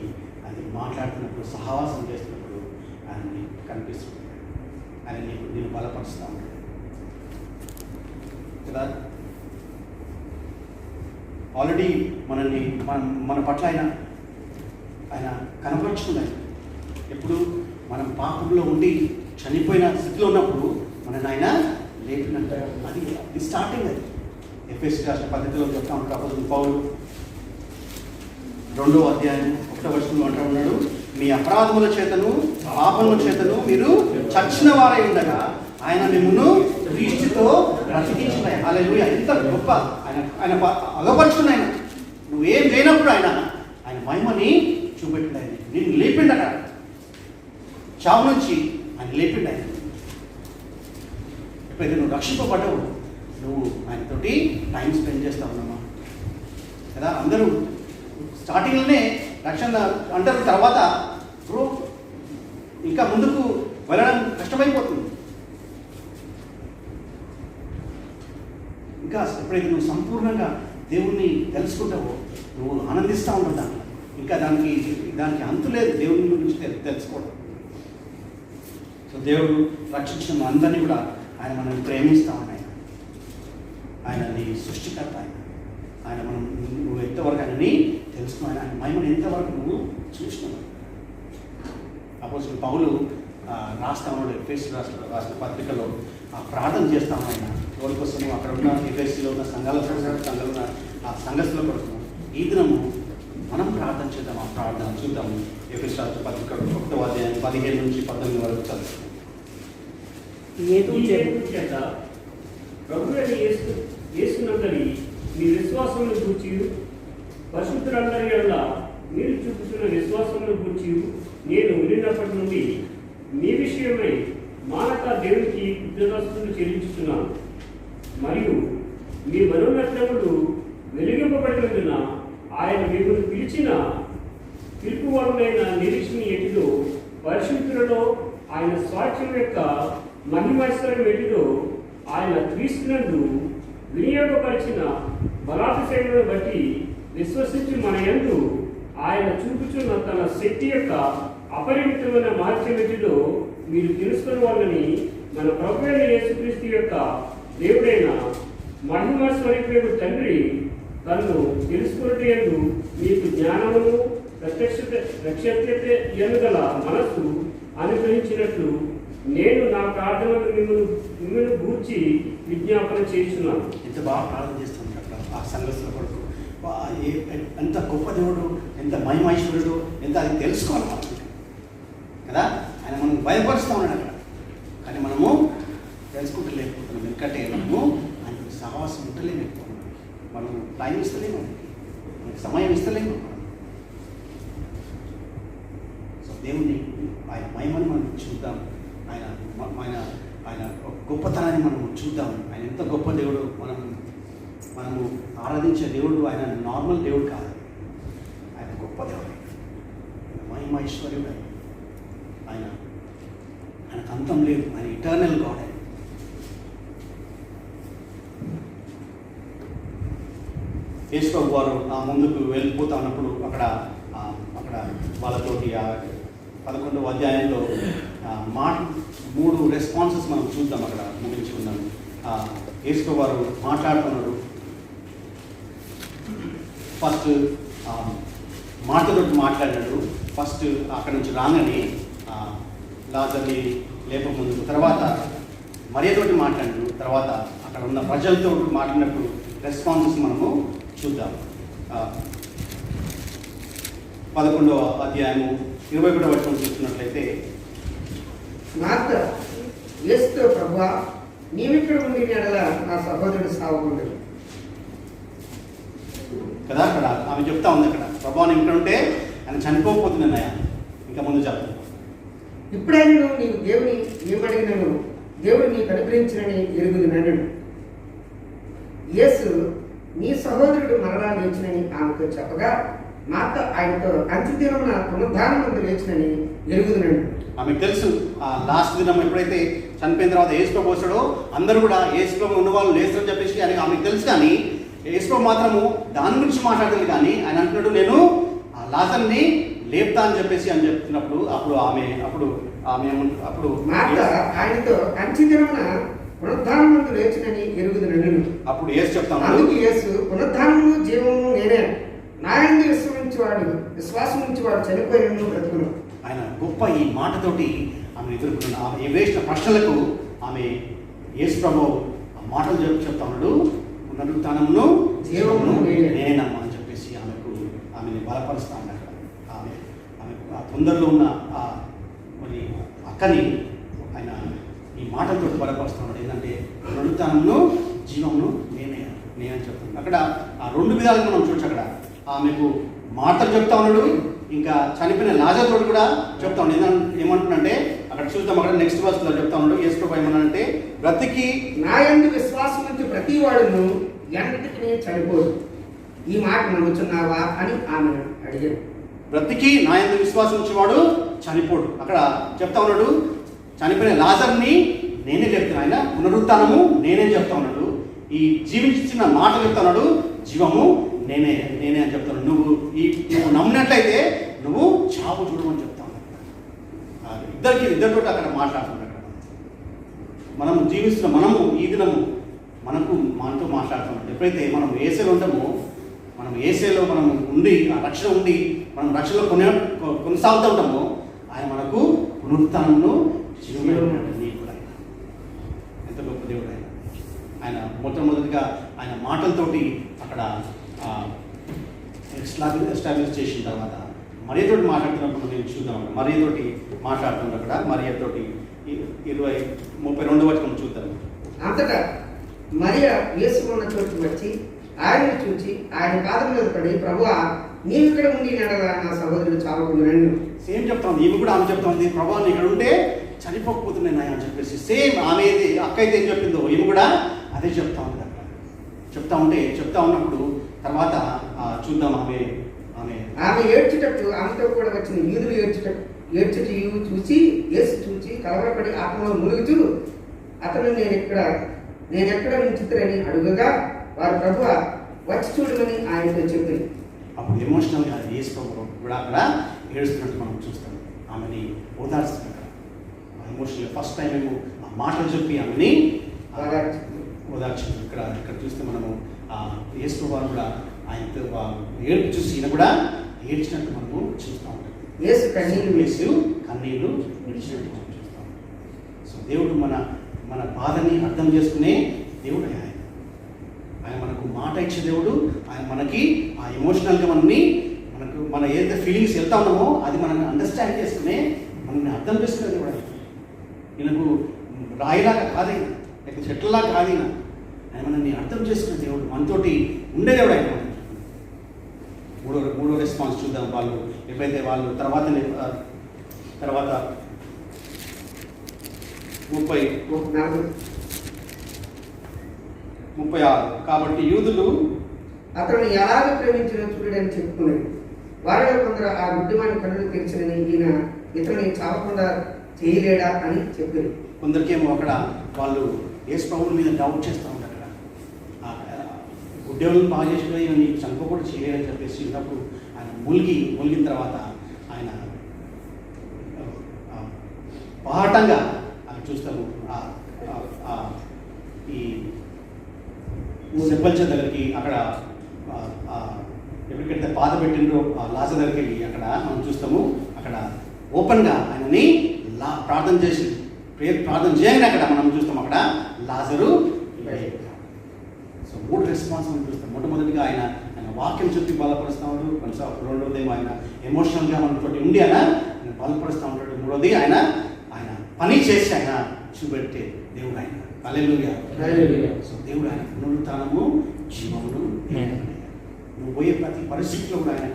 అది మాట్లాడుతున్నప్పుడు, సహవాసం చేస్తున్నప్పుడు ఆయన నీకు కనిపిస్తుంది. ఆయన నేను బలపరుస్తూ ఉంటాడు కదా. ఆల్రెడీ మనల్ని మన పట్ల ఆయన కనపరుచుకున్నాడు. ఎప్పుడు మనం పాపంలో ఉండి చనిపోయిన స్థితిలో ఉన్నప్పుడు మనల్ని ఆయన లేపినట్టు. అది స్టార్టింగ్. అది ఎఫెసీ రాష్ట్ర పద్ధతిలో చెప్తా ఉంటాడు అపోస్తలుడు పౌలు 2వ అధ్యాయం 1వ వచనంలో అంటూ ఉన్నాడు, మీ అపరాధముల చేతను పాపముల చేతను మీరు చచ్చిన వారై ఉండగా ఆయన మిమ్మును క్రీస్తుతో బ్రతికించిన. హల్లెలూయా. ఎంత గొప్ప ఆయన అగపరుచుకున్న ఆయన. నువ్వేం చేయనప్పుడు ఆయన మహిమని చూపెట్టిండు. ఆయన నిన్ను లేపిండట, చావు నుంచి ఆయన లేపిండు. ఆయన ఎప్పుడైతే నువ్వు రక్షింపబడ్డావు, నువ్వు ఆయనతోటి టైం స్పెండ్ చేస్తా ఉన్నామా కదా. అందరూ స్టార్టింగ్లోనే రక్షణ అంటారు, తర్వాత ఇంకా ముందుకు వెళ్ళడం కష్టమైపోతుంది. ఇంకా ఎప్పుడైతే నువ్వు సంపూర్ణంగా దేవుణ్ణి తెలుసుకుంటావో నువ్వు ఆనందిస్తూ ఉంటావు. దాంట్లో ఇంకా దానికి అంతు లేదు దేవుని గురించి తెలుసుకోవడం. సో దేవుడు రక్షించిన అందరినీ కూడా ఆయన మనల్ని ప్రేమిస్తూ ఉన్నాడు. ఆయన నీ సృష్టికర్త. ఆయన నువ్వు ఎంతవరకు ఆయనని తెలుసుకున్నావు, ఆయన మహిమను ఎంతవరకు నువ్వు చూసినావు. అపోస్తలుడు పౌలు రాస్తా ఉన్నాడు ఎఫెసీ రాష్ట్ర పత్రికలో ప్రార్థన చేస్తాము. ఆయన ఎవరి కోసము అక్కడ ఉన్న ఎఫెసీలో ఉన్న సంఘాల ఉన్న ఆ సంఘస్థుల కోసం ఈ దినము మనం ప్రార్థన చేద్దాం. ఆ ప్రార్థన చూద్దాము. ఎఫెసీ రాష్ట్ర పత్రిక 1వ అధ్యాయం 15 నుంచి 19 వరకు చదువుతాం. ప్రభువైన యేసునందరి మీ విశ్వాసమును గూర్చి పరిశుద్ధులందరి వల్ల మీరు చూపుతున్న విశ్వాసమును గూర్చి నేను వినినప్పటి నుండి మీ విషయమై మానక దేవునికి కృతజ్ఞతలు చెల్లించుతున్నాను. మరియు మీ మనోన్నతములు వెలిగింపబడినందున ఆయన మిమ్మల్ని పిలిచిన పిలుపు వలనైన నిరీక్షణ ఎటిలో పరిశుద్ధులలో ఆయన స్వాస్థ్యం యొక్క మహిమైశ్వర్యం ఎటిలో ఆయన క్రీస్తునందు వినియోగపరిచిన బలాతిశయములను బట్టి విశ్వసించి మన యందు ఆయన చూపుచున్న తన శక్తి యొక్క అపరిమితమైన మహత్యమిటిలో మీరు తెలుసుకున్న వాళ్ళని మన ప్రభువైన యేసుక్రీస్తు యొక్క దేవుడైన మహిమ స్వరూపుడు తండ్రి తను తెలుసుకున్నట్టు మీకు జ్ఞానమును ప్రత్యక్షత ఎనుగల మనస్సు అనుగ్రహించినట్లు నేను నా ప్రార్థనకు మిమ్మల్ని గూర్చి విజ్ఞాపన చేస్తున్నాను. ఎంత బాగా ప్రార్థన చేస్తుంది అక్కడ ఆ సంఘస్థుల కొరకు. ఎంత గొప్ప దేవుడు, ఎంత మహిమైశ్వరుడు, ఎంత అది తెలుసుకోవాలి మనం కదా. ఆయన మనం భయపరుస్తూ ఉన్నాడు అక్కడ, కానీ మనము తెలుసుకుంటూ లేకపోతున్నాం. ఎందుకంటే మనము ఆయనకు సహవాసం ఉంటలేకపోతున్నాం, మనం టైం ఇస్తలేము, మనకి సమయం ఇస్తలేము. సో దేవుణ్ణి ఆయన మహిమని మనం చూద్దాం, ఆయన ఆయన గొప్పతనాన్ని మనం చూద్దాం. ఆయన ఎంత గొప్ప దేవుడు. మనము ఆరాధించే దేవుడు ఆయన నార్మల్ దేవుడు కాదు, ఆయన గొప్ప దేవుడు, మహిమైశ్వర్యుడు. ఆయనకు అంతం లేదు, ఆయన ఇటర్నల్ గాడ్. యేసుప్రభు వారు ముందుకు వెళ్ళిపోతా ఉన్నప్పుడు అక్కడ వాళ్ళతోటి 11వ అధ్యాయంలో 3 రెస్పాన్సెస్ మనం చూద్దాం. అక్కడ ముగించుకున్నాం. యేసుప్రభు వారు మాట్లాడుతున్నాడు. ఫస్ట్ మార్తతో మాట్లాడాడు. ఫస్ట్ అక్కడ నుంచి రాగానే లాజర్ని లేపముందు, తర్వాత మరియతోటి మాట్లాడాడు, తర్వాత అక్కడ ఉన్న ప్రజలతో మాట్లాడినప్పుడు రెస్పాన్సెస్ మనము చూద్దాం. 11వ అధ్యాయము 21వ వచనం చూస్తున్నట్లయితే, మార్త యేసుతో ప్రభువా, నీవిక్కడ ఉండి ఎడల నా సహోదరుడు సావకుండా కదా. అక్కడ ఆమె చెప్తా ఉంది, అక్కడ ప్రభువా నేను ఇక్కడ ఉంటే ఆయన చనిపోకపోతున్నాయా, ఇంకా ముందు చెప్తాను. ఇప్పుడైనా నీవు దేవుని ఏమడిగినను దేవుడు నీకు అనుగ్రహించినని ఎరుగుదునను. యేసు నీ సహోదరుడు మరలా లేచినని ఆమెతో చెప్పగా, మార్త ఆయనతో అంత్యదినమున పునరుద్ధానమందు లేచినని ఎరుగుదునను. ఆమెకు తెలుసు లాస్ట్ దినం ఎప్పుడైతే చనిపోయిన తర్వాత యేసుప్రభు వస్తాడో అందరూ కూడా యేసుప్రభు ఉన్న వాళ్ళు లేస్తారని చెప్పేసి అని ఆమెకు తెలుసు. కానీ యేసుప్రభు మాత్రము దాని గురించి మాట్లాడుతుంది. కానీ ఆయన అంటున్నాడు నేను లాజర్ని లేపుతా అని చెప్పేసి అని చెప్తున్నప్పుడు అప్పుడు మార్త ఆయనతో అంత్యదినమున పునరుద్ధానమందు లేచినని ఎరుగుదునను. అప్పుడు యేసు చెప్తాను, అందుకు యేసు జీవము నేనే, నా యందు విశ్వాసం నుంచి వాడు చనిపోయినను బ్రతుకును. ఆయన గొప్ప ఈ మాటతోటి ఆమె ఎదుర్కొన్న ఆమె వేసిన ప్రశ్నలకు ఆమె యేసుప్రభు ఆ మాటలు చెప్తా ఉన్నాడు. పునరుత్థానమును జీవమును నేనేనమ్మా అని చెప్పేసి ఆమెని బలపరుస్తా ఉన్నాడు. ఆమె ఆ తొందరలో ఉన్న మరి అక్కని ఆయన ఈ మాటలతో బలపరుస్తున్నాడు. ఏంటంటే పునరుత్థానమును జీవమును నేనని చెప్తున్నాను. అక్కడ ఆ 2 విధాలుగా మనం చూడచ్చు. అక్కడ ఆమెకు మాటలు చెప్తా ఉన్నాడు, ఇంకా చనిపోయిన లాజరుతో కూడా చెప్తా ఉన్నాడు. ఏమంటున్నంటే అక్కడ చూద్దాం. అక్కడ నెక్స్ట్ వర్స్లో చెప్తా ఉన్నాడు యేసుప్రభు ఏమన్నాడంటే, బ్రతికి నా యందు విశ్వాసం నుంచి ప్రతి వాడును ఎన్నటికీ చనిపోదు. ఈ మాట నమ్ముచున్నావా అని ఆమె అడిగాడు. బ్రతికి నా యందు విశ్వాసం ఉంచేవాడు చనిపోడు. అక్కడ చెప్తా ఉన్నాడు చనిపోయిన లాజర్ని నేనే చెప్తాను, ఆయన పునరుత్థానము నేనే చెప్తా ఉన్నాడు. ఈ జీవించిన మాట చెప్తా ఉన్నాడు, జీవము నేనే అని చెప్తాను. నువ్వు నమ్మినట్లయితే నువ్వు చావు చూడమని చెప్తాను. ఇద్దరితో అక్కడ మాట్లాడుతున్నాడు. మనం జీవిస్తున్న మనము ఈ దినము మనతో మాట్లాడుతున్నాడు. ఎప్పుడైతే మనం ఏసేలో ఉంటామో, మనం ఏసేలో మనం ఉండి ఆ రక్షణ ఉండి మనం రక్షణలో కొనసాగుతూ ఉంటామో, ఆయన మనకు పునరుత్థానమును జీవమును ఎంత గొప్ప దేవుడు ఆయన మొట్టమొదటిగా ఆయన మాటలతోటి అక్కడ ఎస్టాబ్లిష్ చేసిన తర్వాత మరియతోటి మాట్లాడుతున్నప్పుడు నేను చూద్దాం. మరియతోటి మాట్లాడుతున్నప్పుడు అక్కడ మరియతోటి 32వ వచనం చూద్దాం. అంతటా మరియ యేసు ఉన్న చోటుకు వచ్చి ఆయనను చూచి ఆయన పాదం మీద పడి, ప్రభువా నీవు ఇక్కడ ఉండి ఎడల నా సహోదరుడు చావకుండాను. సేమ్ చెప్తాను. ఈమె కూడా ఆమె చెప్తా ఉంది, ప్రభువా నీ ఇక్కడ ఉంటే చనిపోకపోతున్నాయి అని చెప్పేసి. సేమ్ ఆమె అక్క అయితే ఏం చెప్పిందో ఈమె కూడా అదే చెప్తా ఉంది. అక్కడ చెప్తా ఉన్నప్పుడు తర్వాత చూద్దాం. ఆమె ఏడ్చేటప్పుడు ఆమెతో కూడా వచ్చిన యూదులు ఏడ్చుటయు చూసి యేసు చూచి కలవరపడి ఆత్మలో మునుగుతూ అతను నేను ఎక్కడ ఉంచుతారని అడుగగా వారు ప్రభువా వచ్చి చూడమని ఆయనతో చెప్పింది. అప్పుడు ఎమోషనల్గా యేసు ప్రభు కూడా అక్కడ ఏడుస్తున్నట్టు మనం చూస్తాం. ఆమెని ఓదార్స్తుంది. అక్కడ ఎమోషనల్గా ఫస్ట్ టైం ఏమో ఆ మాటలు చెప్పి ఆమెని ఓదార్చింది. ఇక్కడ చూస్తే మనము యేసు ప్రభు కూడా ఆయనతో ఏడుపు చూసి ఈయన కూడా ఏడ్చినట్టు మనము చూస్తూ ఉంటాం. యేసు కన్నీళ్లు యేసు కన్నీళ్లు విడిచినట్టు మనం చూస్తాం. సో దేవుడు మన బాధని అర్థం చేసుకునే దేవుడు ఆయన మనకు మాట ఇచ్చే దేవుడు. ఆయన మనకి ఆ ఎమోషనల్గా మన ఏదైతే ఫీలింగ్స్ వెళ్తా ఉన్నామో అది మనల్ని అండర్స్టాండ్ చేసుకునే, మనల్ని అర్థం చేసుకునే దేవుడు ఆయన. ఈయనకు రాయిలాగా కాదైనా, లేక చెట్లలాగా కాదైనా, ఆయన మనల్ని అర్థం చేసుకునే దేవుడు, మనతోటి ఉండే దేవుడు ఆయన. మూడో రెస్పాన్స్ చూద్దాం. వాళ్ళు ఎప్పుడైతే వాళ్ళు తర్వాత 36 కాబట్టి యూదులు అతను ఎలాగ ప్రేమించిన చూడని చెప్పుకున్నాడు. వారిలో కొందరు ఆ గుడ్డివాని కన్నులు తెరిచినని ఈయన ఇతరుని చావకుండా చేయలేడా అని చెప్పారు. కొందరికేమో అక్కడ వాళ్ళు యేసు ప్రభువుల మీద డౌట్ చేస్తూ ఉంటారు. అక్కడ గుడ్డేవులను బాగా చేసినా నీకు చంపకూడా చేయలేదని చెప్పేసి ఉన్నప్పుడు ఆయన ములిగిన తర్వాత ఆయన పాఠంగా అక్కడ చూస్తాము. ఈ సెప్పల్చ దగ్గరికి అక్కడ ఎప్పటికైతే బాధ పెట్టిండ్రో ఆ లాజ దగ్గరికి వెళ్ళి అక్కడ మనం చూస్తాము. అక్కడ ఓపెన్గా ఆయనని ప్రార్థన చేయగానే అక్కడ మనం చూస్తాం అక్కడ లాజరు. సో 3 రెస్పాన్స్ మనం చూస్తాం. మొట్టమొదటిగా ఆయన వాక్యం చెప్పి బలపరుస్తూ ఉంటాడు. కొంచెం రెండోదేమో ఆయన ఎమోషనల్గా మనతో ఉండి ఆయన బలపరుస్తూ ఉంటాడు. మూడోది ఆయన పని చేసి ఆయన చూపెట్టే దేవుడు ఆయన. హల్లెలూయా. సో దేవుడు ఆయన పునరుత్థానము జీవమును. నువ్వు పోయే ప్రతి పరిస్థితిలో కూడా ఆయన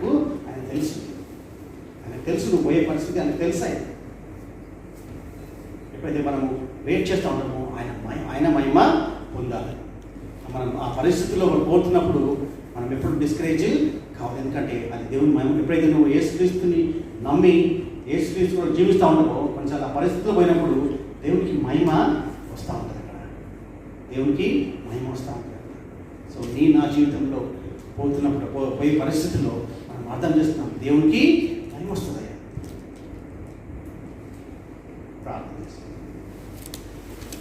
తెలుసు. నువ్వు పోయే పరిస్థితి ఆయనకు తెలుసు. ఎప్పుడైతే మనము వెయిట్ చేస్తూ ఉంటామో ఆయన మహిమ పొందాలి. మనం ఆ పరిస్థితుల్లో పోతున్నప్పుడు మనం ఎప్పుడు డిస్కరేజ్ కావాలి. ఎందుకంటే అది దేవుని మహిమ. ఎప్పుడైతే నువ్వు యేసుక్రీస్తుని నమ్మి యేసుక్రీస్తు కూడా జీవిస్తూ ఉంటావో కొంచెం ఆ పరిస్థితుల్లో పోయినప్పుడు దేవునికి మహిమ వస్తూ ఉంటుంది. అక్కడ దేవునికి మహిమ వస్తూ ఉంటుంది. సో నా జీవితంలో పోతున్నప్పుడు పోయే పరిస్థితుల్లో మనం అర్థం చేస్తున్నాం దేవునికి మహిమ వస్తుంది. ప్రార్థన చేస్తాం.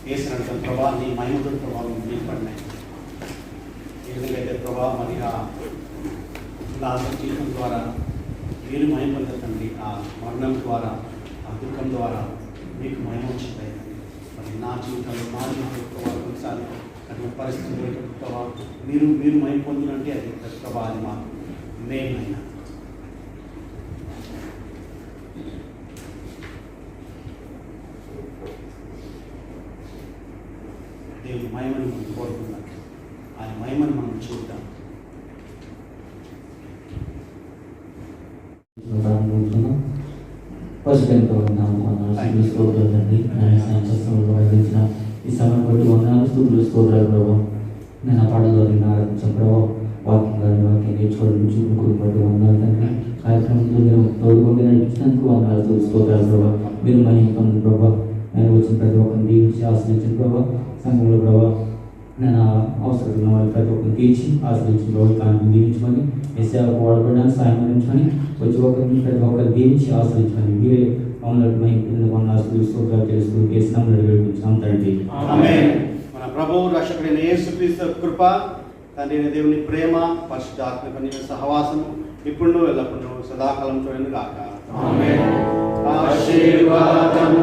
వేసినట్టు ప్రభా నీ మహిమతో ప్రభావం నిలబడినాయి. ఏ విధంగా అయితే ప్రభా మరి ఆ లాజరు జీవితం ద్వారా మీరు మహిమ పొందండి. ఆ మరణం ద్వారా ఆ దుఃఖం ద్వారా మీకు మహిమ వచ్చింది. మరి నా జీవితంలో ప్రభావం కొన్నిసార్లు అటువంటి పరిస్థితులు ప్రభావం మీరు మహిమ పొందినంటే అది ప్రభావం అది మాకు మేమైనా దేవుని మహిమను మనం కోరుకున్నాం. ఆయన మహిమను మనం చూద్దాం. పశుపెంతో స్తోత్రాలండి. వహించిన ఈ సమయం బట్టి వందనాలు స్తుతులు స్తోత్రాలు ప్రభావ. నేను ఆ పాటలో ఆరాధించాను ప్రభావ. వాక్యం నేర్చుకోవడం చూపుకుని బట్టి వందనాలు తండ్రి. కార్యక్రమంలో మీరు తోడుకొని నడిపించినందుకు వందనాలు స్తోత్రాలు ప్రభావ. మీరు మహిమ పొందిన ప్రభావ. నేను వచ్చిన ప్రతి ఒక్కరిని దీవించి ఆశ్రయించిన ప్రభావ. సంఘంలో ప్రభావ నేను అవసరం ఉన్న వాళ్ళు ప్రతి ఒక్కరిని తీర్చి ఆశ్రయించిన ప్రభావ. కారణం దీవించమని మీ సేవకు వాడబడడానికి సాయం అందించమని వచ్చి ఒకరిని ప్రతి ఒక్కరిని దీవించి ఆశ్రయించమని మీరే మమ్మల్ని మహిమ వందనాలు స్తోత్రాలు తెలుసుకుని కేసునాం నడిపించాం తండ్రి. మన ప్రభువు రక్షకుడైన యేసుక్రీస్తు కృప, తండ్రి దేవుని ప్రేమ, పరిశుద్ధాత్మ సహవాసము ఇప్పుడు ఎల్లప్పుడూ సదాకాలంతో గాక. ఆమేన్. ఆశీర్వాదము